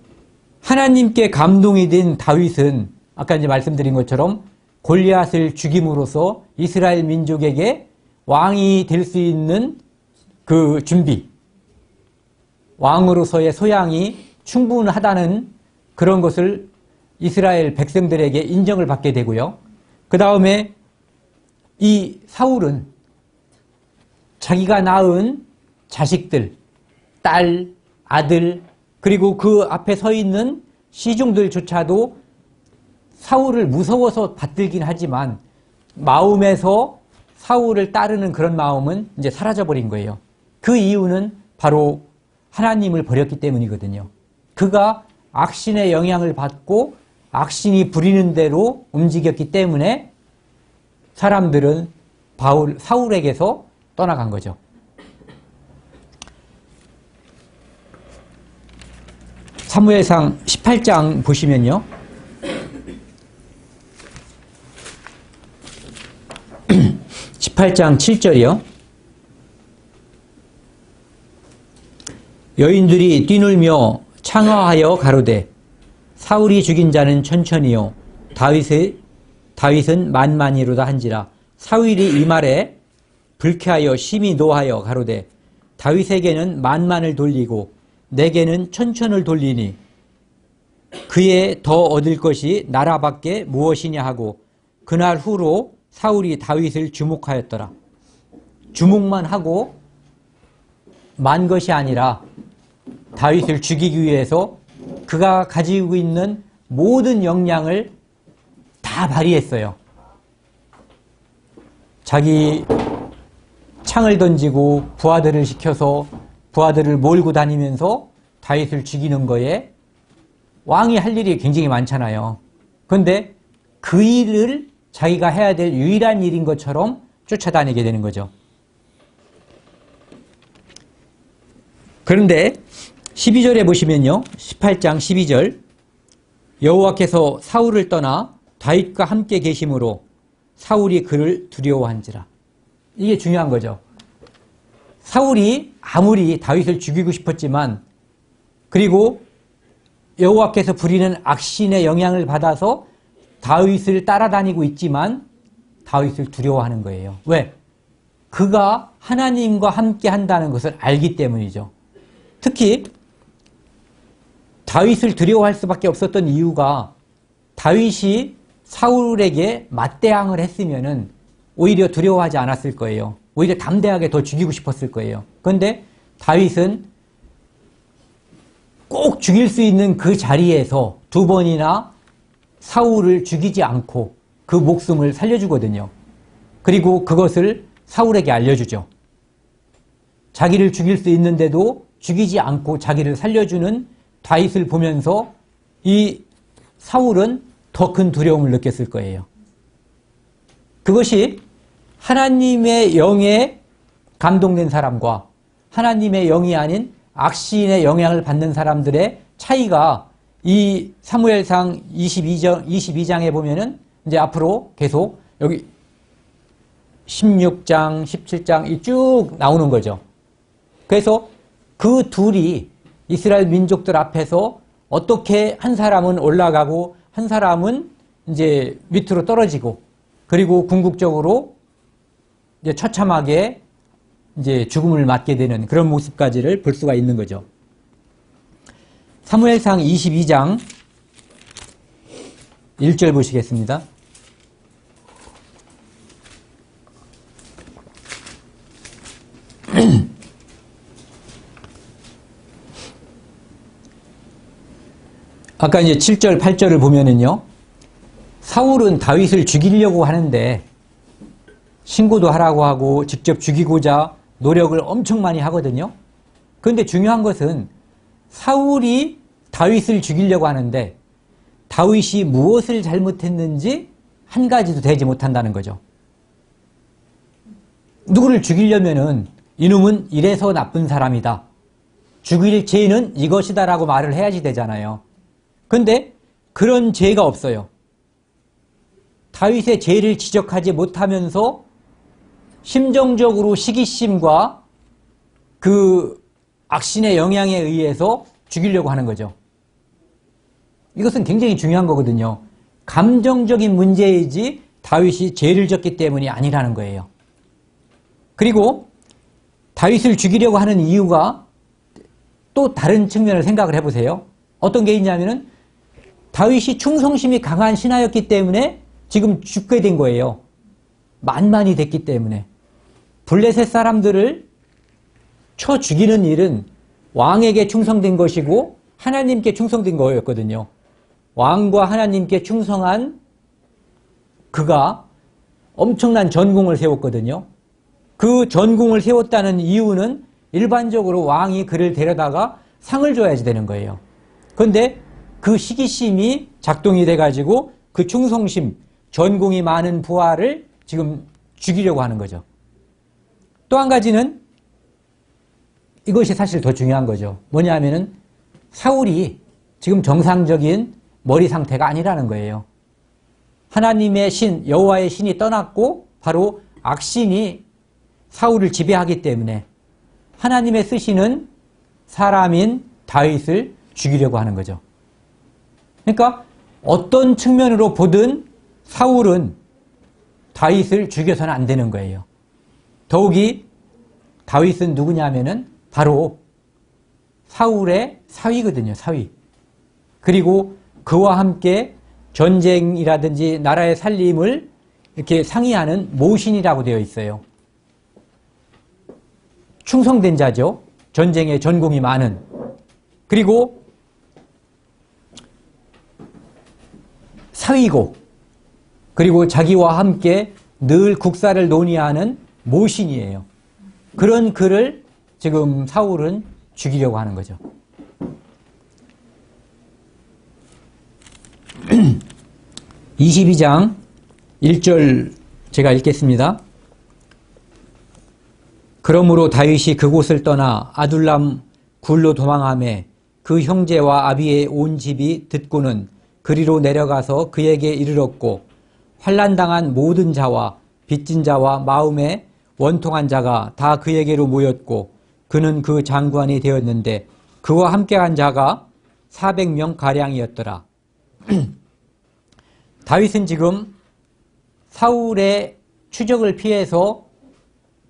하나님께 감동이 된 다윗은 아까 이제 말씀드린 것처럼 골리앗을 죽임으로써 이스라엘 민족에게 왕이 될 수 있는 그 준비, 왕으로서의 소양이 충분하다는 그런 것을 이스라엘 백성들에게 인정을 받게 되고요. 그 다음에 이 사울은 자기가 낳은 자식들, 딸, 아들, 그리고 그 앞에 서 있는 시중들조차도 사울을 무서워서 받들긴 하지만 마음에서 사울을 따르는 그런 마음은 이제 사라져버린 거예요. 그 이유는 바로 하나님을 버렸기 때문이거든요. 그가 악신의 영향을 받고 악신이 부리는 대로 움직였기 때문에 사람들은 사울에게서 떠나간 거죠. 사무엘상 18장 보시면요. 18장 7절이요. 여인들이 뛰놀며 창화하여 가로되 사울이 죽인 자는 천천히요 다윗은 만만이로다 한지라. 사울이 이 말에 불쾌하여 심히 노하여 가로되 다윗에게는 만만을 돌리고 내게는 천천을 돌리니 그에 더 얻을 것이 나라밖에 무엇이냐 하고 그날 후로 사울이 다윗을 주목하였더라. 주목만 하고 만 것이 아니라 다윗을 죽이기 위해서 그가 가지고 있는 모든 역량을 다 발휘했어요. 자기 창을 던지고 부하들을 시켜서 부하들을 몰고 다니면서 다윗을 죽이는 거에 왕이 할 일이 굉장히 많잖아요. 그런데 그 일을 자기가 해야 될 유일한 일인 것처럼 쫓아다니게 되는 거죠. 그런데 12절에 보시면요. 18장 12절 여호와께서 사울을 떠나 다윗과 함께 계심으로 사울이 그를 두려워한지라. 이게 중요한 거죠. 사울이 아무리 다윗을 죽이고 싶었지만 그리고 여호와께서 부리는 악신의 영향을 받아서 다윗을 따라다니고 있지만 다윗을 두려워하는 거예요. 왜? 그가 하나님과 함께 한다는 것을 알기 때문이죠. 특히 다윗을 두려워할 수밖에 없었던 이유가 다윗이 사울에게 맞대항을 했으면은 오히려 두려워하지 않았을 거예요. 오히려 담대하게 더 죽이고 싶었을 거예요. 그런데 다윗은 꼭 죽일 수 있는 그 자리에서 두 번이나 사울을 죽이지 않고 그 목숨을 살려주거든요. 그리고 그것을 사울에게 알려주죠. 자기를 죽일 수 있는데도 죽이지 않고 자기를 살려주는 다윗을 보면서 이 사울은 더 큰 두려움을 느꼈을 거예요. 그것이 하나님의 영에 감동된 사람과 하나님의 영이 아닌 악신의 영향을 받는 사람들의 차이가 이 사무엘상 22장에 보면은 이제 앞으로 계속 여기 16장, 17장 쭉 나오는 거죠. 그래서 그 둘이 이스라엘 민족들 앞에서 어떻게 한 사람은 올라가고 한 사람은 이제 밑으로 떨어지고 그리고 궁극적으로 이제 처참하게 이제 죽음을 맞게 되는 그런 모습까지를 볼 수가 있는 거죠. 사무엘상 22장 1절 보시겠습니다. 아까 이제 7절, 8절을 보면은요. 사울은 다윗을 죽이려고 하는데 신고도 하라고 하고 직접 죽이고자 노력을 엄청 많이 하거든요. 그런데 중요한 것은 사울이 다윗을 죽이려고 하는데 다윗이 무엇을 잘못했는지 한 가지도 되지 못한다는 거죠. 누구를 죽이려면은 이놈은 이래서 나쁜 사람이다. 죽일 죄는 이것이다 라고 말을 해야지 되잖아요. 그런데 그런 죄가 없어요. 다윗의 죄를 지적하지 못하면서 심정적으로 시기심과 그 악신의 영향에 의해서 죽이려고 하는 거죠. 이것은 굉장히 중요한 거거든요. 감정적인 문제이지 다윗이 죄를 졌기 때문이 아니라는 거예요. 그리고 다윗을 죽이려고 하는 이유가 또 다른 측면을 생각을 해보세요. 어떤 게 있냐면은 다윗이 충성심이 강한 신하였기 때문에 지금 죽게 된 거예요. 만만이 됐기 때문에. 블레셋 사람들을 쳐 죽이는 일은 왕에게 충성된 것이고 하나님께 충성된 거였거든요. 왕과 하나님께 충성한 그가 엄청난 전공을 세웠거든요. 그 전공을 세웠다는 이유는 일반적으로 왕이 그를 데려다가 상을 줘야지 되는 거예요. 그런데 그 시기심이 작동이 돼가지고 그 충성심, 전공이 많은 부하를 지금 죽이려고 하는 거죠. 또 한 가지는 이것이 사실 더 중요한 거죠. 뭐냐면은 사울이 지금 정상적인 머리 상태가 아니라는 거예요. 하나님의 신, 여호와의 신이 떠났고 바로 악신이 사울을 지배하기 때문에 하나님의 쓰시는 사람인 다윗을 죽이려고 하는 거죠. 그러니까 어떤 측면으로 보든 사울은 다윗을 죽여서는 안 되는 거예요. 더욱이 다윗은 누구냐면은 바로 사울의 사위거든요. 사위. 그리고 그와 함께 전쟁이라든지 나라의 살림을 이렇게 상의하는 모신이라고 되어 있어요. 충성된 자죠. 전쟁에 전공이 많은. 그리고 사위고, 그리고 자기와 함께 늘 국사를 논의하는 모신이에요. 그런 그를 지금 사울은 죽이려고 하는 거죠. 22장 1절 제가 읽겠습니다. 그러므로 다윗이 그곳을 떠나 아둘람 굴로 도망하매 그 형제와 아비의 온 집이 듣고는 그리로 내려가서 그에게 이르렀고 환난당한 모든 자와 빚진 자와 마음에 원통한 자가 다 그에게로 모였고 그는 그 장관이 되었는데 그와 함께한 자가 400명 가량이었더라. 다윗은 지금 사울의 추적을 피해서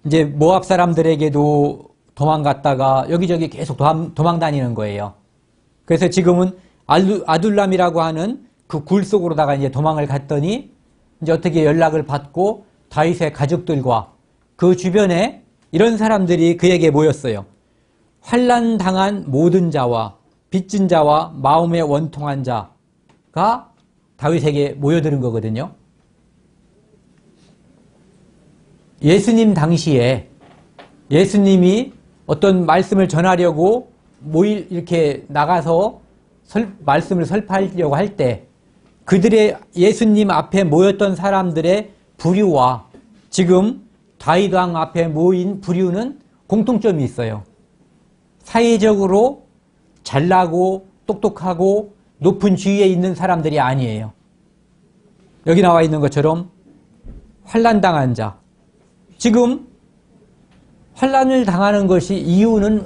이제 모압 사람들에게도 도망갔다가 여기저기 계속 도망 다니는 거예요. 그래서 지금은 아둘람이라고 하는 그 굴 속으로다가 이제 도망을 갔더니 이제 어떻게 연락을 받고 다윗의 가족들과 그 주변에 이런 사람들이 그에게 모였어요. 환난 당한 모든 자와 빚진 자와 마음에 원통한 자가 다윗에게 모여드는 거거든요. 예수님 당시에 예수님이 어떤 말씀을 전하려고 이렇게 나가서 말씀을 설파하려고 할 때 그들의 예수님 앞에 모였던 사람들의 부류와 지금 다윗 왕 앞에 모인 부류는 공통점이 있어요. 사회적으로 잘나고 똑똑하고 높은 지위에 있는 사람들이 아니에요. 여기 나와 있는 것처럼 환난당한 자. 지금 환난을 당하는 것이 이유는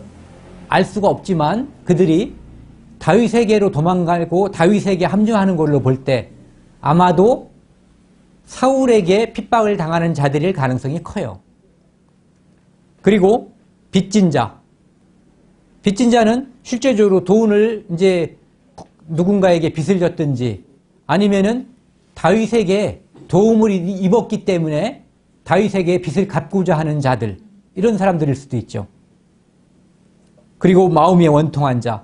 알 수가 없지만 그들이 다윗에게로 도망가고 다윗에게 합류하는 걸로 볼 때 아마도 사울에게 핍박을 당하는 자들일 가능성이 커요. 그리고 빚진 자. 빚진 자는 실제적으로 돈을 이제 누군가에게 빚을 졌든지 아니면은 다윗에게 도움을 입었기 때문에 다윗에게 빚을 갚고자 하는 자들, 이런 사람들일 수도 있죠. 그리고 마음이 원통한 자.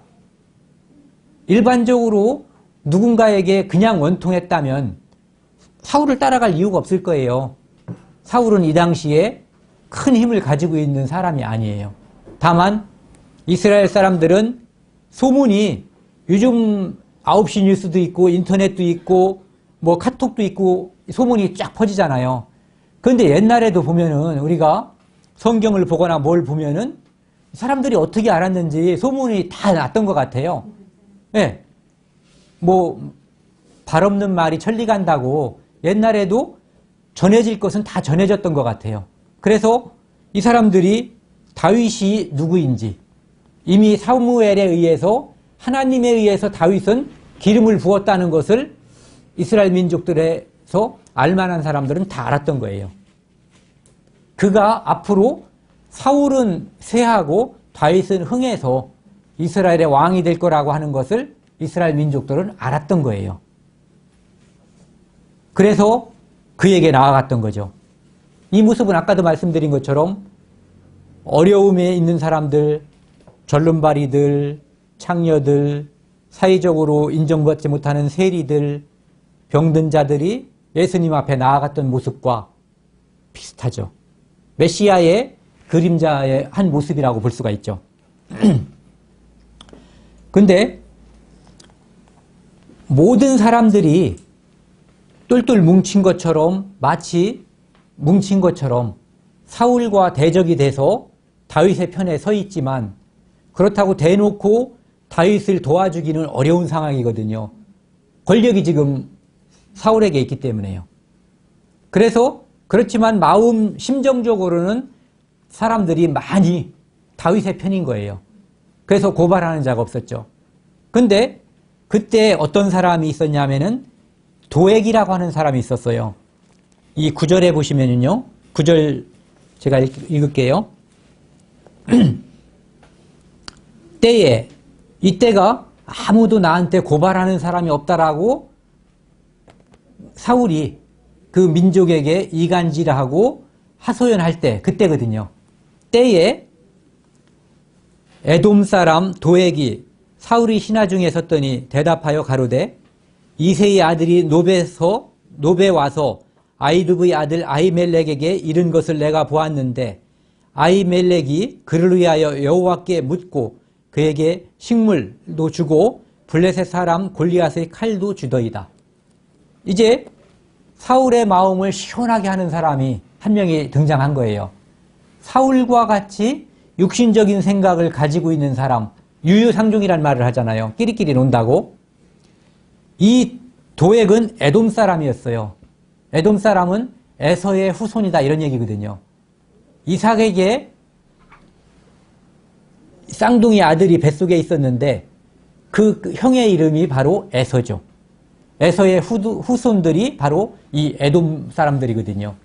일반적으로 누군가에게 그냥 원통했다면 사울을 따라갈 이유가 없을 거예요. 사울은 이 당시에 큰 힘을 가지고 있는 사람이 아니에요. 다만 이스라엘 사람들은 소문이 요즘 9시 뉴스도 있고 인터넷도 있고 뭐 카톡도 있고 소문이 쫙 퍼지잖아요. 그런데 옛날에도 보면은 우리가 성경을 보거나 뭘 보면은 사람들이 어떻게 알았는지 소문이 다 났던 것 같아요. 네. 뭐 발 없는 말이 천리 간다고 옛날에도 전해질 것은 다 전해졌던 것 같아요. 그래서 이 사람들이 다윗이 누구인지 이미 사무엘에 의해서 하나님에 의해서 다윗은 기름을 부었다는 것을 이스라엘 민족들에서 알만한 사람들은 다 알았던 거예요. 그가 앞으로 사울은 쇠하고 다윗은 흥해서 이스라엘의 왕이 될 거라고 하는 것을 이스라엘 민족들은 알았던 거예요. 그래서 그에게 나아갔던 거죠. 이 모습은 아까도 말씀드린 것처럼 어려움에 있는 사람들, 절름발이들, 창녀들, 사회적으로 인정받지 못하는 세리들, 병든 자들이 예수님 앞에 나아갔던 모습과 비슷하죠. 메시아의 그림자의 한 모습이라고 볼 수가 있죠. 근데 모든 사람들이 똘똘 마치 뭉친 것처럼 사울과 대적이 돼서 다윗의 편에 서 있지만 그렇다고 대놓고 다윗을 도와주기는 어려운 상황이거든요. 권력이 지금 사울에게 있기 때문에요. 그래서 그렇지만 심정적으로는 사람들이 많이 다윗의 편인 거예요. 그래서 고발하는 자가 없었죠. 근데 그때 어떤 사람이 있었냐면은 도액이라고 하는 사람이 있었어요. 이 9절에 보시면은요. 9절 제가 읽을게요. 이때가 아무도 나한테 고발하는 사람이 없다라고 사울이 그 민족에게 이간질하고 하소연할 때 그때거든요. 때에 에돔 사람 도액이 사울이 신하 중에 섰더니 대답하여 가로되 이새의 아들이 노베 와서 아이두브의 아들 아히멜렉에게 이른 것을 내가 보았는데 아히멜렉이 그를 위하여 여호와께 묻고 그에게 식물도 주고 블레셋 사람 골리앗의 칼도 주더이다. 이제 사울의 마음을 시원하게 하는 사람이 한 명이 등장한 거예요. 사울과 같이 육신적인 생각을 가지고 있는 사람, 유유상종이란 말을 하잖아요. 끼리끼리 논다고. 이 도액은 에돔 사람이었어요. 에돔 사람은 에서의 후손이다 이런 얘기거든요. 이삭에게 쌍둥이 아들이 뱃속에 있었는데 그 형의 이름이 바로 에서죠. 에서의 후손들이 바로 이 에돔 사람들이거든요.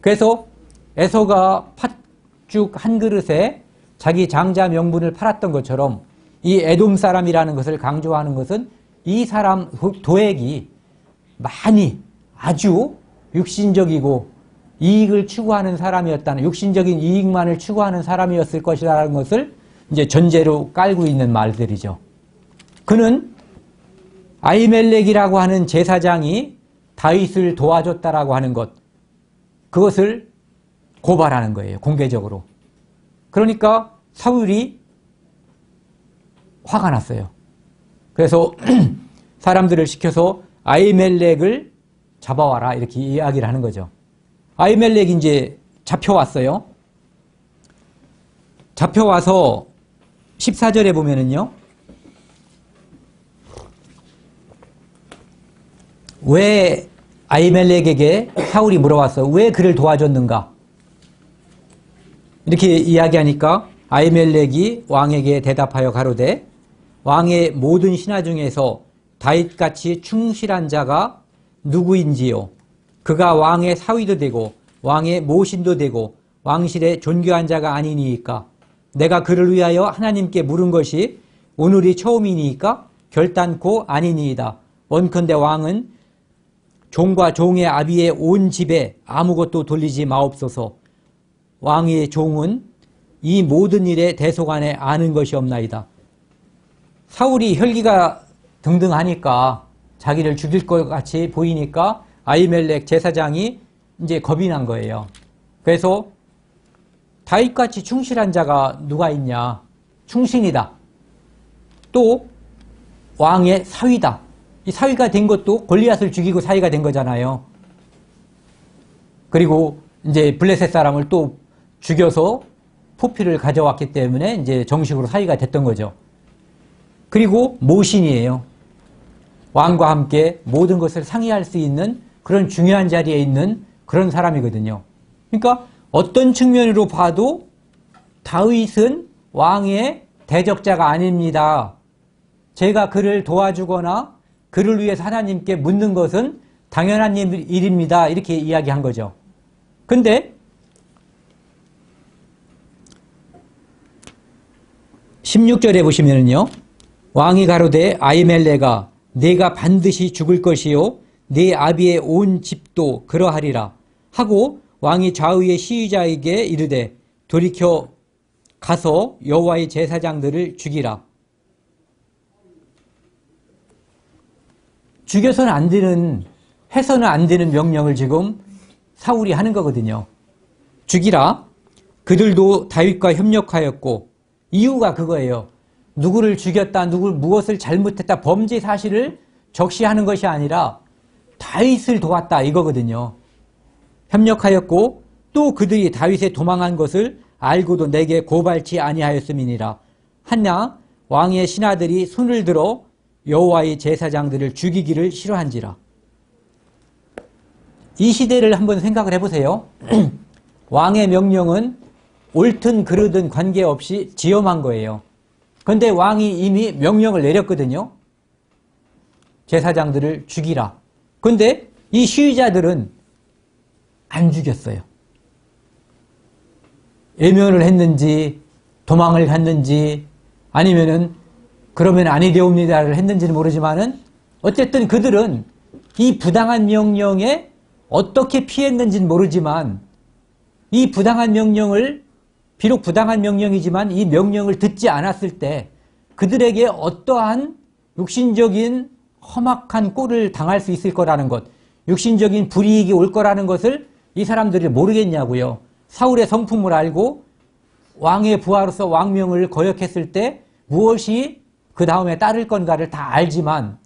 그래서 에서가 팥죽 한 그릇에 자기 장자 명분을 팔았던 것처럼 이 에돔 사람이라는 것을 강조하는 것은 이 사람 도액이 많이 아주 육신적이고 이익을 추구하는 사람이었다는, 육신적인 이익만을 추구하는 사람이었을 것이라는 것을 이제 전제로 깔고 있는 말들이죠. 그는 아히멜렉이라고 하는 제사장이 다윗을 도와줬다라고 하는 것, 그것을 고발하는 거예요. 공개적으로. 그러니까 사울이 화가 났어요. 그래서 사람들을 시켜서 아히멜렉을 잡아와라 이렇게 이야기를 하는 거죠. 아히멜렉이 이제 잡혀왔어요. 잡혀와서 14절에 보면은요. 왜 아히멜렉에게 사울이 물어왔어? 왜 그를 도와줬는가? 이렇게 이야기하니까 아히멜렉이 왕에게 대답하여 가로되 왕의 모든 신하 중에서 다윗같이 충실한 자가 누구인지요? 그가 왕의 사위도 되고 왕의 모신도 되고 왕실의 존귀한 자가 아니니이까? 내가 그를 위하여 하나님께 물은 것이 오늘이 처음이니까? 결단코 아니니이다. 원컨대 왕은 종과 종의 아비의 온 집에 아무것도 돌리지 마옵소서. 왕의 종은 이 모든 일에 대속안에 아는 것이 없나이다. 사울이 혈기가 등등 하니까 자기를 죽일 것 같이 보이니까 아히멜렉 제사장이 이제 겁이 난 거예요. 그래서 다윗같이 충실한 자가 누가 있냐? 충신이다. 또 왕의 사위다. 이 사위가 된 것도 골리앗을 죽이고 사위가 된 거잖아요. 그리고 이제 블레셋 사람을 또 죽여서 포피를 가져왔기 때문에 이제 정식으로 사위가 됐던 거죠. 그리고 모신이에요. 왕과 함께 모든 것을 상의할 수 있는 그런 중요한 자리에 있는 그런 사람이거든요. 그러니까 어떤 측면으로 봐도 다윗은 왕의 대적자가 아닙니다. 제가 그를 도와주거나 그를 위해서 하나님께 묻는 것은 당연한 일입니다. 이렇게 이야기한 거죠. 근데 16절에 보시면은요. 왕이 가로되 아히멜렉아 네가 반드시 죽을 것이요 네 아비의 온 집도 그러하리라 하고 왕이 좌우의 시위자에게 이르되 돌이켜 가서 여호와의 제사장들을 죽이라. 죽여서는 안 되는, 해서는 안 되는 명령을 지금 사울이 하는 거거든요. 죽이라. 그들도 다윗과 협력하였고 이유가 그거예요. 누구를 죽였다, 무엇을 잘못했다, 범죄 사실을 적시하는 것이 아니라 다윗을 도왔다 이거거든요. 협력하였고 또 그들이 다윗에 도망한 것을 알고도 내게 고발치 아니하였음이니라. 하냐 왕의 신하들이 손을 들어 여호와의 제사장들을 죽이기를 싫어한지라. 이 시대를 한번 생각을 해보세요. 왕의 명령은 옳든 그르든 관계없이 지엄한 거예요. 그런데 왕이 이미 명령을 내렸거든요. 제사장들을 죽이라. 그런데 이 시위자들은 안 죽였어요. 외면을 했는지 도망을 갔는지 아니면은 그러면 아니 되옵니다를 했는지는 모르지만은 어쨌든 그들은 이 부당한 명령에 어떻게 피했는지는 모르지만 이 부당한 명령을 비록 부당한 명령이지만 이 명령을 듣지 않았을 때 그들에게 어떠한 육신적인 험악한 꼴을 당할 수 있을 거라는 것, 육신적인 불이익이 올 거라는 것을 이 사람들이 모르겠냐고요. 사울의 성품을 알고 왕의 부하로서 왕명을 거역했을 때 무엇이 그 다음에 따를 건가를 다 알지만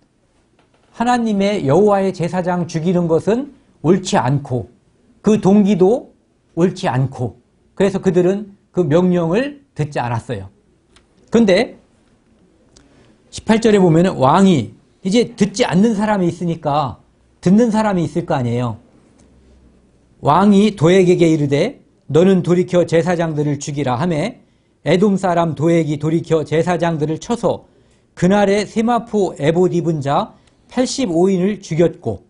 하나님의 여호와의 제사장 죽이는 것은 옳지 않고 그 동기도 옳지 않고 그래서 그들은 그 명령을 듣지 않았어요. 그런데 18절에 보면 왕이 이제 듣지 않는 사람이 있으니까 듣는 사람이 있을 거 아니에요. 왕이 도액에게 이르되 너는 돌이켜 제사장들을 죽이라 하매 에돔 사람 도액이 돌이켜 제사장들을 쳐서 그날에 세마포 에봇 입은 자 85인을 죽였고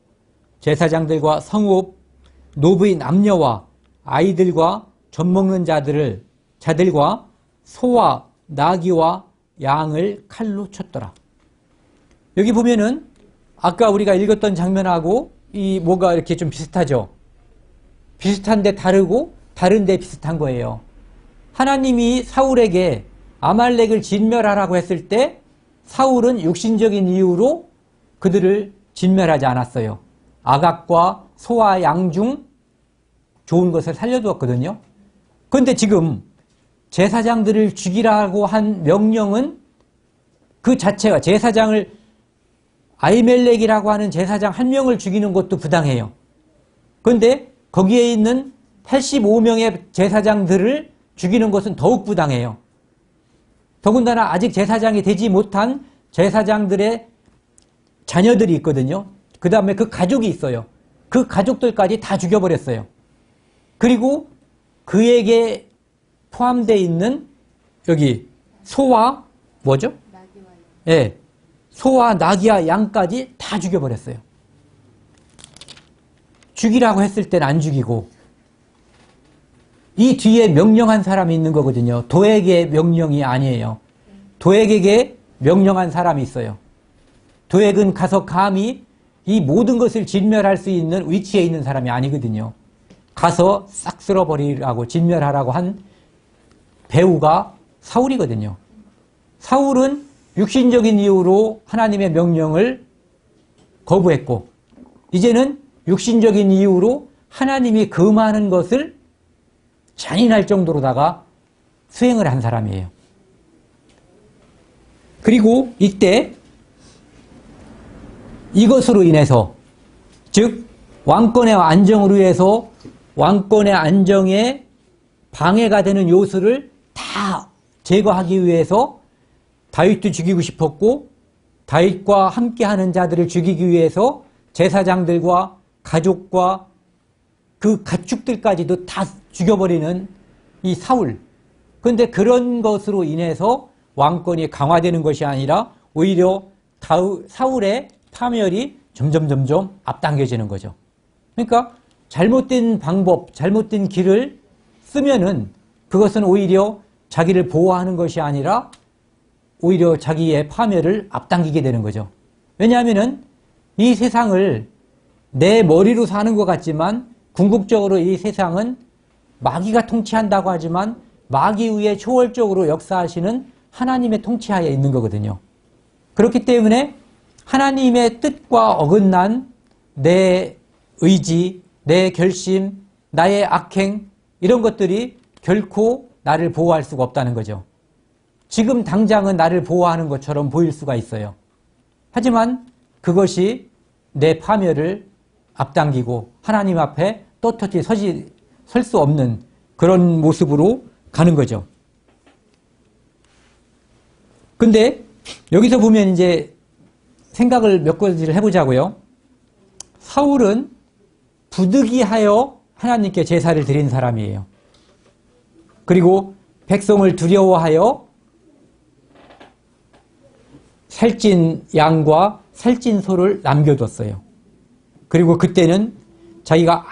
제사장들과 성읍 노부인 남녀와 아이들과 젖먹는 자들과 소와 나귀와 양을 칼로 쳤더라. 여기 보면은 아까 우리가 읽었던 장면하고 이 뭐가 이렇게 좀 비슷하죠. 비슷한데 다르고 다른데 비슷한 거예요. 하나님이 사울에게 아말렉을 진멸하라고 했을 때 사울은 육신적인 이유로 그들을 진멸하지 않았어요. 아각과 소와 양 중 좋은 것을 살려두었거든요. 그런데 지금 제사장들을 죽이라고 한 명령은 그 자체가 제사장을 아히멜렉이라고 하는 제사장 한 명을 죽이는 것도 부당해요. 그런데 거기에 있는 85명의 제사장들을 죽이는 것은 더욱 부당해요. 더군다나 아직 제사장이 되지 못한 제사장들의 자녀들이 있거든요. 그 다음에 그 가족이 있어요. 그 가족들까지 다 죽여버렸어요. 그리고 그에게 포함되어 있는 여기 소와 뭐죠? 예, 소와 나귀와 양까지 다 죽여버렸어요. 죽이라고 했을 때는 안 죽이고 이 뒤에 명령한 사람이 있는 거거든요. 도액의 명령이 아니에요. 도액에게 명령한 사람이 있어요. 도액은 가서 감히 이 모든 것을 진멸할 수 있는 위치에 있는 사람이 아니거든요. 가서 싹 쓸어버리라고 진멸하라고 한 배우가 사울이거든요. 사울은 육신적인 이유로 하나님의 명령을 거부했고 이제는 육신적인 이유로 하나님이 금하는 것을 잔인할 정도로다가 수행을 한 사람이에요. 그리고 이때 이것으로 인해서 즉 왕권의 안정을 위해서 왕권의 안정에 방해가 되는 요소를 다 제거하기 위해서 다윗도 죽이고 싶었고 다윗과 함께하는 자들을 죽이기 위해서 제사장들과 가족과 그 가축들까지도 다 죽여버리는 이 사울. 그런데 그런 것으로 인해서 왕권이 강화되는 것이 아니라 오히려 사울의 파멸이 점점 앞당겨지는 거죠. 그러니까 잘못된 방법, 잘못된 길을 쓰면은 그것은 오히려 자기를 보호하는 것이 아니라 오히려 자기의 파멸을 앞당기게 되는 거죠. 왜냐하면은 이 세상을 내 머리로 사는 것 같지만 궁극적으로 이 세상은 마귀가 통치한다고 하지만 마귀 위에 초월적으로 역사하시는 하나님의 통치하에 있는 거거든요. 그렇기 때문에 하나님의 뜻과 어긋난 내 의지, 내 결심, 나의 악행 이런 것들이 결코 나를 보호할 수가 없다는 거죠. 지금 당장은 나를 보호하는 것처럼 보일 수가 있어요. 하지만 그것이 내 파멸을 앞당기고 하나님 앞에 떳떳이 설 수 없는 그런 모습으로 가는 거죠. 근데 여기서 보면 이제 생각을 몇 가지를 해보자고요. 사울은 부득이하여 하나님께 제사를 드린 사람이에요. 그리고 백성을 두려워하여 살찐 양과 살찐 소를 남겨뒀어요. 그리고 그때는 자기가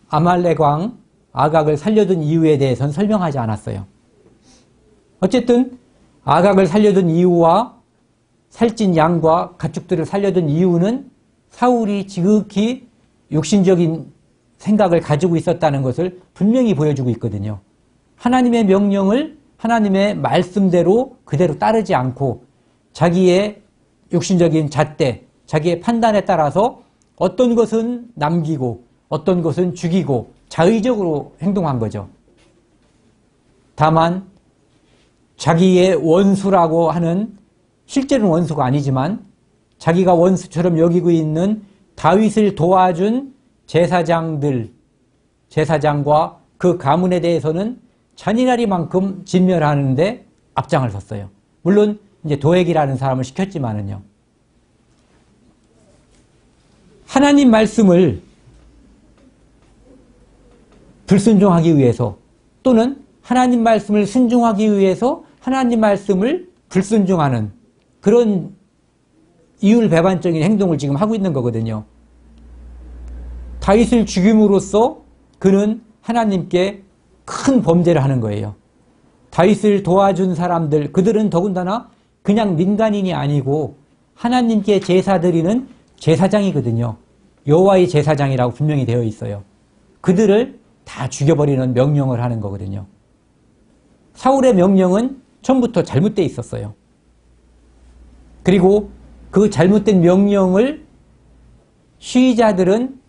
아말렉 왕 아각을 살려둔 이유에 대해서는 설명하지 않았어요. 어쨌든 아각을 살려둔 이유와 살찐 양과 가축들을 살려둔 이유는 사울이 지극히 육신적인 생각을 가지고 있었다는 것을 분명히 보여주고 있거든요. 하나님의 명령을 하나님의 말씀대로 그대로 따르지 않고 자기의 육신적인 잣대, 자기의 판단에 따라서 어떤 것은 남기고 어떤 것은 죽이고 자의적으로 행동한 거죠. 다만 자기의 원수라고 하는 실제로는 원수가 아니지만 자기가 원수처럼 여기고 있는 다윗을 도와준 제사장과 그 가문에 대해서는 잔인하리만큼 진멸하는데 앞장을 섰어요. 물론 이제 도액이라는 사람을 시켰지만은요. 하나님 말씀을 불순종하기 위해서 또는 하나님 말씀을 순종하기 위해서 하나님 말씀을 불순종하는 그런 이율배반적인 행동을 지금 하고 있는 거거든요. 다윗을 죽임으로써 그는 하나님께 큰 범죄를 하는 거예요. 다윗을 도와준 사람들, 그들은 더군다나 그냥 민간인이 아니고 하나님께 제사 드리는 제사장이거든요. 여호와의 제사장이라고 분명히 되어 있어요. 그들을 다 죽여버리는 명령을 하는 거거든요. 사울의 명령은 처음부터 잘못되어 있었어요. 그리고 그 잘못된 명령을 시위자들은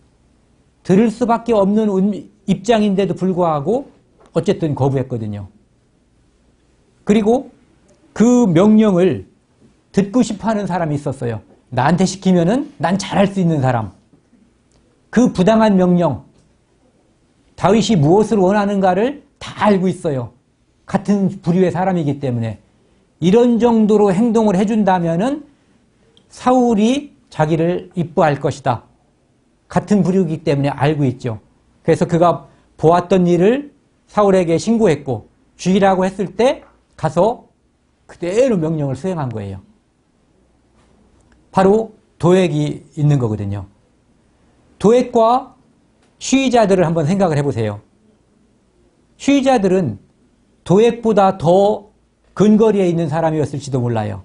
들을 수밖에 없는 입장인데도 불구하고 어쨌든 거부했거든요. 그리고 그 명령을 듣고 싶어하는 사람이 있었어요. 나한테 시키면은 난 잘할 수 있는 사람. 그 부당한 명령, 다윗이 무엇을 원하는가를 다 알고 있어요. 같은 부류의 사람이기 때문에 이런 정도로 행동을 해준다면은 사울이 자기를 이뻐할 것이다. 같은 부류이기 때문에 알고 있죠. 그래서 그가 보았던 일을 사울에게 신고했고 죽이라고 했을 때 가서 그대로 명령을 수행한 거예요. 바로 도액이 있는 거거든요. 도액과 시위자들을 한번 생각을 해보세요. 시위자들은 도액보다 더 근거리에 있는 사람이었을지도 몰라요.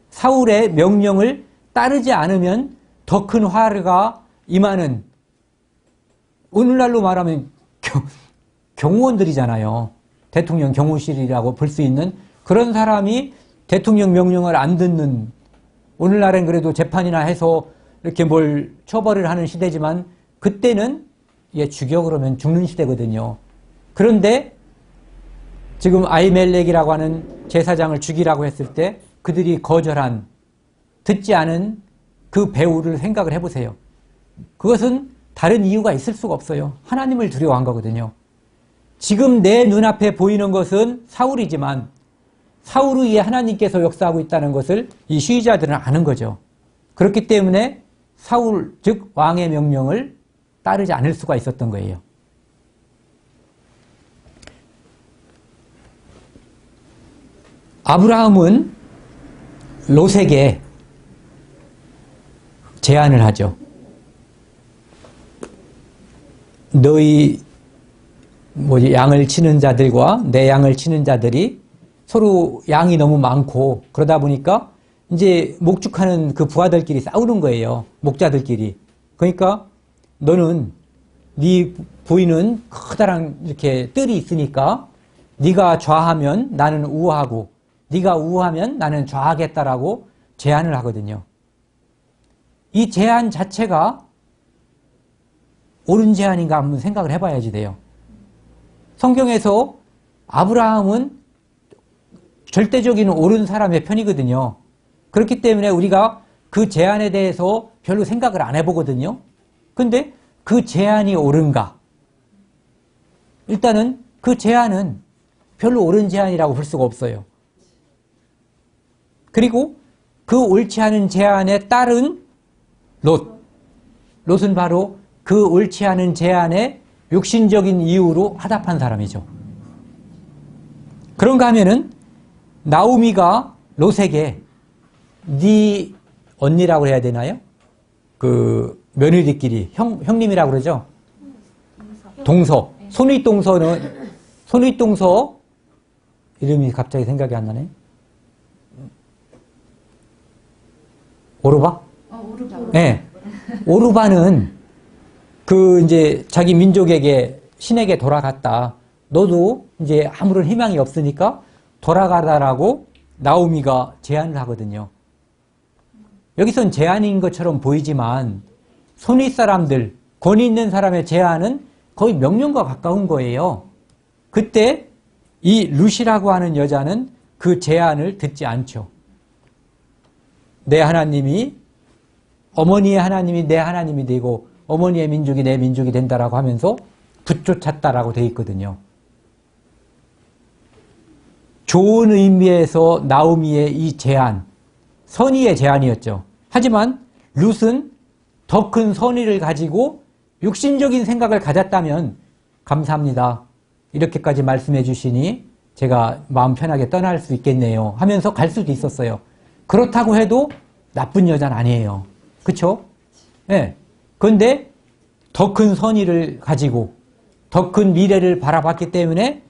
사울의 명령을 따르지 않으면 더 큰 화가 임하는, 오늘날로 말하면 경호원들이잖아요. 대통령 경호실이라고 볼 수 있는 그런 사람이 대통령 명령을 안 듣는, 오늘날엔 그래도 재판이나 해서 이렇게 뭘 처벌을 하는 시대지만 그때는 죽여 그러면 죽는 시대거든요. 그런데 지금 아히멜렉이라고 하는 제사장을 죽이라고 했을 때 그들이 거절한, 듣지 않은 그 배후를 생각을 해보세요. 그것은 다른 이유가 있을 수가 없어요. 하나님을 두려워한 거거든요. 지금 내 눈앞에 보이는 것은 사울이지만 사울 위에 하나님께서 역사하고 있다는 것을 이 시위자들은 아는 거죠. 그렇기 때문에 사울, 즉 왕의 명령을 따르지 않을 수가 있었던 거예요. 아브라함은 롯에게 제안을 하죠. 너희 양을 치는 자들과 내 양을 치는 자들이 서로 양이 너무 많고 그러다 보니까 이제 목축하는 그 부하들끼리 싸우는 거예요. 목자들끼리. 그러니까 너는 네 보이는 커다란 이렇게 뜰이 있으니까 네가 좌하면 나는 우하고 네가 우하면 나는 좌하겠다라고 제안을 하거든요. 이 제안 자체가 옳은 제안인가 한번 생각을 해봐야지 돼요. 성경에서 아브라함은 절대적인 옳은 사람의 편이거든요. 그렇기 때문에 우리가 그 제안에 대해서 별로 생각을 안 해보거든요. 근데 그 제안이 옳은가? 일단은 그 제안은 별로 옳은 제안이라고 볼 수가 없어요. 그리고 그 옳지 않은 제안에 따른 롯은 바로 그 옳지 않은 제안에 육신적인 이유로 화답한 사람이죠. 그런가 하면은 나오미가 롯에게 네 언니라고 해야 되나요? 그 며느리끼리 형님이라고 그러죠. 동서. 손윗동서 이름이 갑자기 생각이 안 나네. 오르바? 오르바. 네. 오르바는 그 이제 자기 민족에게 신에게 돌아갔다. 너도 이제 아무런 희망이 없으니까 돌아가라라고 나오미가 제안을 하거든요. 여기선 제안인 것처럼 보이지만 손윗 사람들, 권위 있는 사람의 제안은 거의 명령과 가까운 거예요. 그때 이 룻이라고 하는 여자는 그 제안을 듣지 않죠. 내 하나님이, 어머니의 하나님이 내 하나님이 되고 어머니의 민족이 내 민족이 된다라고 하면서 붙쫓았다라고 되어 있거든요. 좋은 의미에서 나오미의 이 제안, 선의의 제안이었죠. 하지만 룻은 더 큰 선의를 가지고 육신적인 생각을 가졌다면 감사합니다. 이렇게까지 말씀해 주시니 제가 마음 편하게 떠날 수 있겠네요 하면서 갈 수도 있었어요. 그렇다고 해도 나쁜 여자는 아니에요. 그렇죠? 네. 그런데 더 큰 선의를 가지고 더 큰 미래를 바라봤기 때문에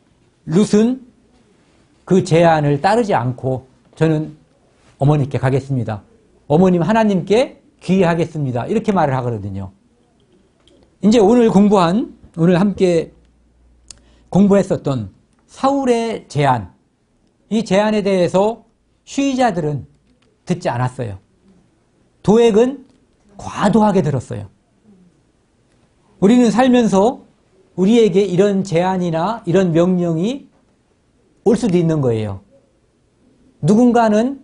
룻은 그 제안을 따르지 않고 저는 어머니께 가겠습니다. 어머님 하나님께 귀의하겠습니다. 이렇게 말을 하거든요. 이제 오늘 함께 공부했었던 사울의 제안, 이 제안에 대해서 시위자들은 듣지 않았어요. 도액은 과도하게 들었어요. 우리는 살면서 우리에게 이런 제안이나 이런 명령이 올 수도 있는 거예요. 누군가는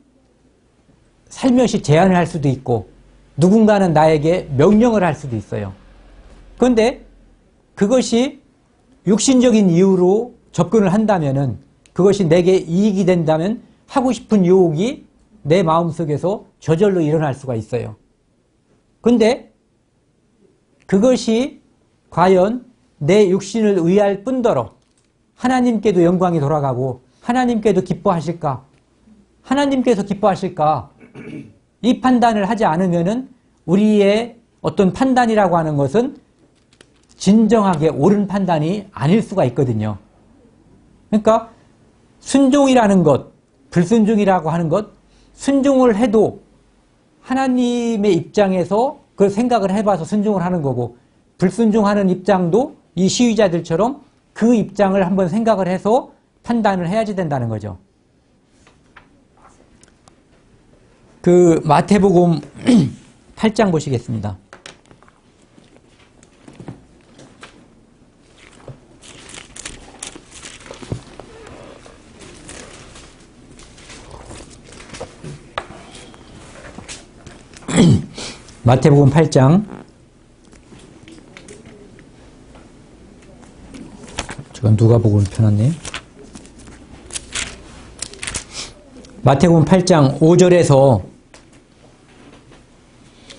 살며시 제안을 할 수도 있고 누군가는 나에게 명령을 할 수도 있어요. 그런데 그것이 육신적인 이유로 접근을 한다면은 그것이 내게 이익이 된다면 하고 싶은 유혹이 내 마음속에서 저절로 일어날 수가 있어요. 그런데 그것이 과연 내 육신을 의할 뿐더러 하나님께도 영광이 돌아가고 하나님께도 기뻐하실까? 하나님께서 기뻐하실까? 이 판단을 하지 않으면은 우리의 어떤 판단이라고 하는 것은 진정하게 옳은 판단이 아닐 수가 있거든요. 그러니까 순종이라는 것, 불순종이라고 하는 것, 순종을 해도 하나님의 입장에서 그걸 생각을 해봐서 순종을 하는 거고 불순종하는 입장도 이 시위자들처럼 그 입장을 한번 생각을 해서 판단을 해야지 된다는 거죠. 그 마태복음 8장 보시겠습니다. 마태복음 8장 저건 누가복음 펴놨네요. 마태복음 8장 5절에서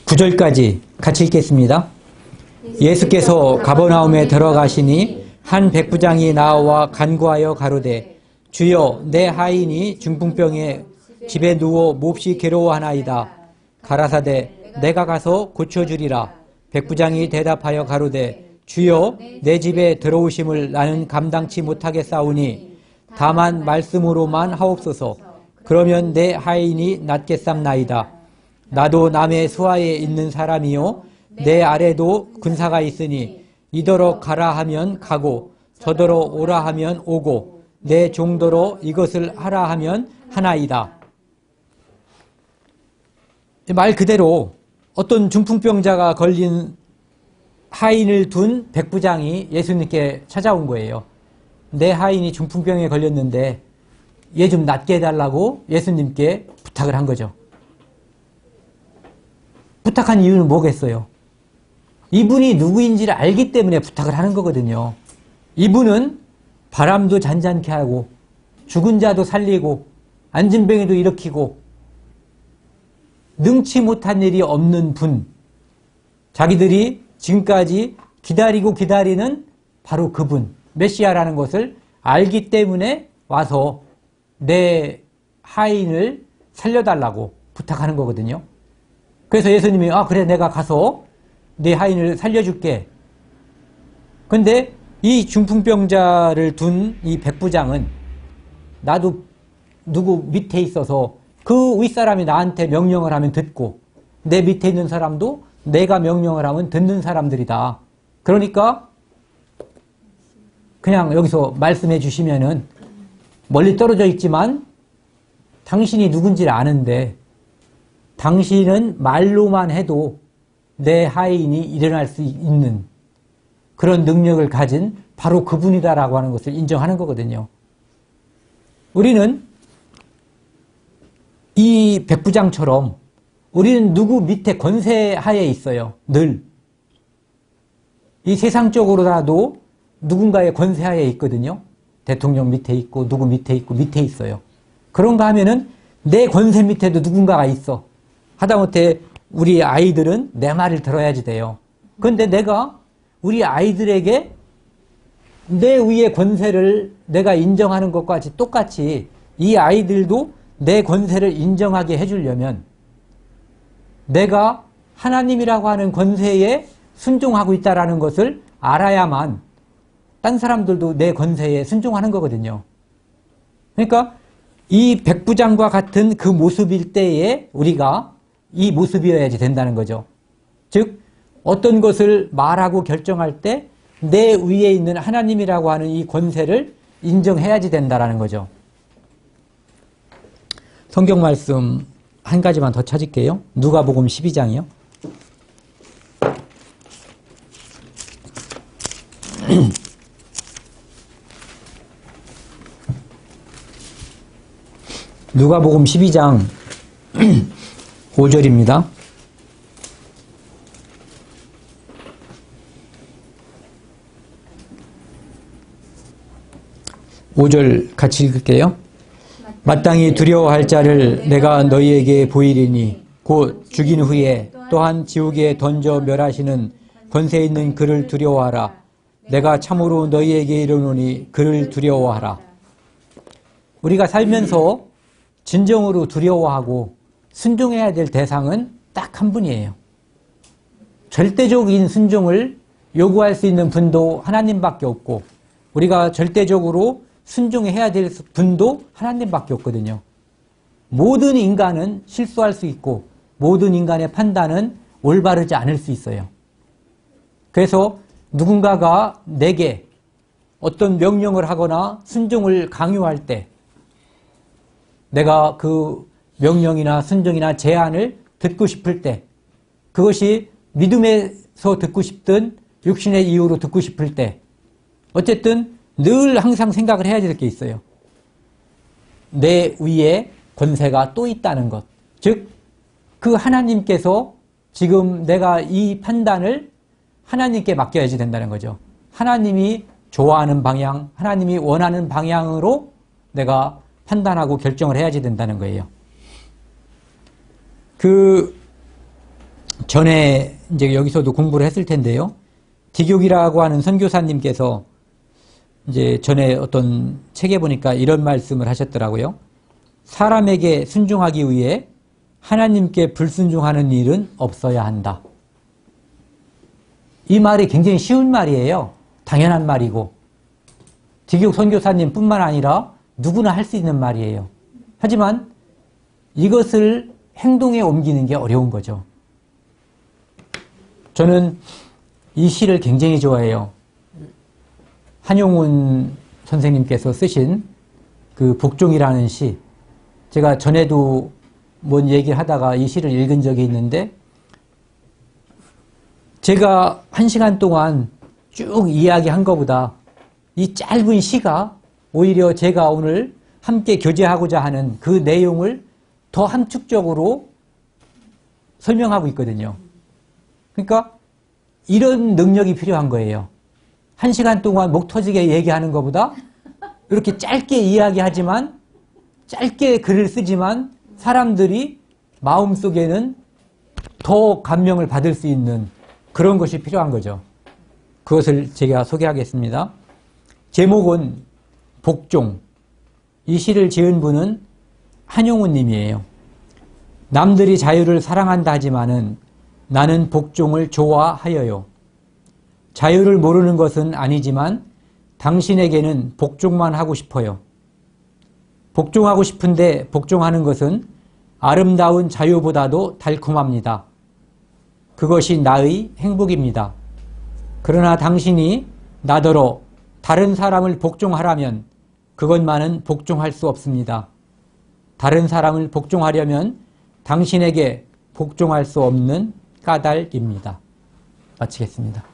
9절까지 같이 읽겠습니다. 예수께서 가버나움에 들어가시니 한 백부장이 나와 간구하여 가로되 주여 내 하인이 중풍병에 집에 누워 몹시 괴로워하나이다. 가라사대 내가 가서 고쳐주리라. 백부장이 대답하여 가로되 주여 내 집에 들어오심을 나는 감당치 못하겠사오니 다만 말씀으로만 하옵소서. 그러면 내 하인이 낫겠삼나이다. 나도 남의 수하에 있는 사람이요 내 아래도 군사가 있으니 이더러 가라 하면 가고 저더러 오라 하면 오고 내 종더러 이것을 하라 하면 하나이다. 말 그대로 어떤 중풍병자가 걸린 하인을 둔 백부장이 예수님께 찾아온 거예요. 내 하인이 중풍병에 걸렸는데 얘 좀 낫게 해달라고 예수님께 부탁을 한 거죠. 부탁한 이유는 뭐겠어요? 이분이 누구인지를 알기 때문에 부탁을 하는 거거든요. 이분은 바람도 잔잔케 하고 죽은 자도 살리고 앉은 병에도 일으키고 능치 못한 일이 없는 분, 자기들이 지금까지 기다리고 기다리는 바로 그분, 메시아라는 것을 알기 때문에 와서 내 하인을 살려달라고 부탁하는 거거든요. 그래서 예수님이 그래 내가 가서 내 하인을 살려줄게. 근데 이 중풍병자를 둔 이 백부장은 나도 누구 밑에 있어서 그 윗사람이 나한테 명령을 하면 듣고 내 밑에 있는 사람도 내가 명령을 하면 듣는 사람들이다. 그러니까 그냥 여기서 말씀해 주시면은 멀리 떨어져 있지만 당신이 누군지를 아는데 당신은 말로만 해도 내 하인이 일어날 수 있는 그런 능력을 가진 바로 그분이다라고 하는 것을 인정하는 거거든요. 우리는 이 백부장처럼 우리는 누구 밑에 권세하에 있어요. 늘. 이 세상적으로라도 누군가의 권세하에 있거든요. 대통령 밑에 있고 누구 밑에 있고 밑에 있어요. 그런가 하면은 내 권세 밑에도 누군가가 있어. 하다못해 우리 아이들은 내 말을 들어야지 돼요. 그런데 내가 우리 아이들에게 내 위의 권세를 내가 인정하는 것과 똑같이 이 아이들도 내 권세를 인정하게 해주려면 내가 하나님이라고 하는 권세에 순종하고 있다는 것을 알아야만 딴 사람들도 내 권세에 순종하는 거거든요. 그러니까 이 백부장과 같은 그 모습일 때에 우리가 이 모습이어야지 된다는 거죠. 즉 어떤 것을 말하고 결정할 때 내 위에 있는 하나님이라고 하는 이 권세를 인정해야지 된다는 거죠. 성경 말씀 한 가지만 더 찾을게요. 누가복음 12장이요. 누가복음 12장 5절입니다. 5절 같이 읽을게요. 마땅히 두려워할 자를 내가 너희에게 보이리니 곧 죽인 후에 또한 지옥에 던져 멸하시는 권세 있는 그를 두려워하라. 내가 참으로 너희에게 이르노니 그를 두려워하라. 우리가 살면서 진정으로 두려워하고 순종해야 될 대상은 딱 한 분이에요. 절대적인 순종을 요구할 수 있는 분도 하나님밖에 없고 우리가 절대적으로 순종해야 될 분도 하나님밖에 없거든요. 모든 인간은 실수할 수 있고 모든 인간의 판단은 올바르지 않을 수 있어요. 그래서 누군가가 내게 어떤 명령을 하거나 순종을 강요할 때 내가 그 명령이나 순종이나 제안을 듣고 싶을 때 그것이 믿음에서 듣고 싶든 육신의 이유로 듣고 싶을 때 어쨌든 늘 항상 생각을 해야 될 게 있어요. 내 위에 권세가 또 있다는 것. 즉, 그 하나님께서 지금 내가 이 판단을 하나님께 맡겨야지 된다는 거죠. 하나님이 좋아하는 방향, 하나님이 원하는 방향으로 내가 판단하고 결정을 해야지 된다는 거예요. 그 전에 이제 여기서도 공부를 했을 텐데요. 디교기라고 하는 선교사님께서 이제 전에 어떤 책에 보니까 이런 말씀을 하셨더라고요. 사람에게 순종하기 위해 하나님께 불순종하는 일은 없어야 한다. 이 말이 굉장히 쉬운 말이에요. 당연한 말이고 디교육 선교사님 뿐만 아니라 누구나 할 수 있는 말이에요. 하지만 이것을 행동에 옮기는 게 어려운 거죠. 저는 이 시를 굉장히 좋아해요. 한용운 선생님께서 쓰신 그 복종이라는 시, 제가 전에도 뭔 얘기를 하다가 이 시를 읽은 적이 있는데 제가 1시간 동안 쭉 이야기한 것보다 이 짧은 시가 오히려 제가 오늘 함께 교제하고자 하는 그 내용을 더 함축적으로 설명하고 있거든요. 그러니까 이런 능력이 필요한 거예요. 1시간 동안 목 터지게 얘기하는 것보다 이렇게 짧게 이야기하지만 짧게 글을 쓰지만 사람들이 마음속에는 더 감명을 받을 수 있는 그런 것이 필요한 거죠. 그것을 제가 소개하겠습니다. 제목은 복종. 이 시를 지은 분은 한용운 님이에요. 남들이 자유를 사랑한다 하지만은 나는 복종을 좋아하여요. 자유를 모르는 것은 아니지만 당신에게는 복종만 하고 싶어요. 복종하고 싶은데 복종하는 것은 아름다운 자유보다도 달콤합니다. 그것이 나의 행복입니다. 그러나 당신이 나더러 다른 사람을 복종하라면 그것만은 복종할 수 없습니다. 다른 사람을 복종하려면 당신에게 복종할 수 없는 까닭입니다. 마치겠습니다.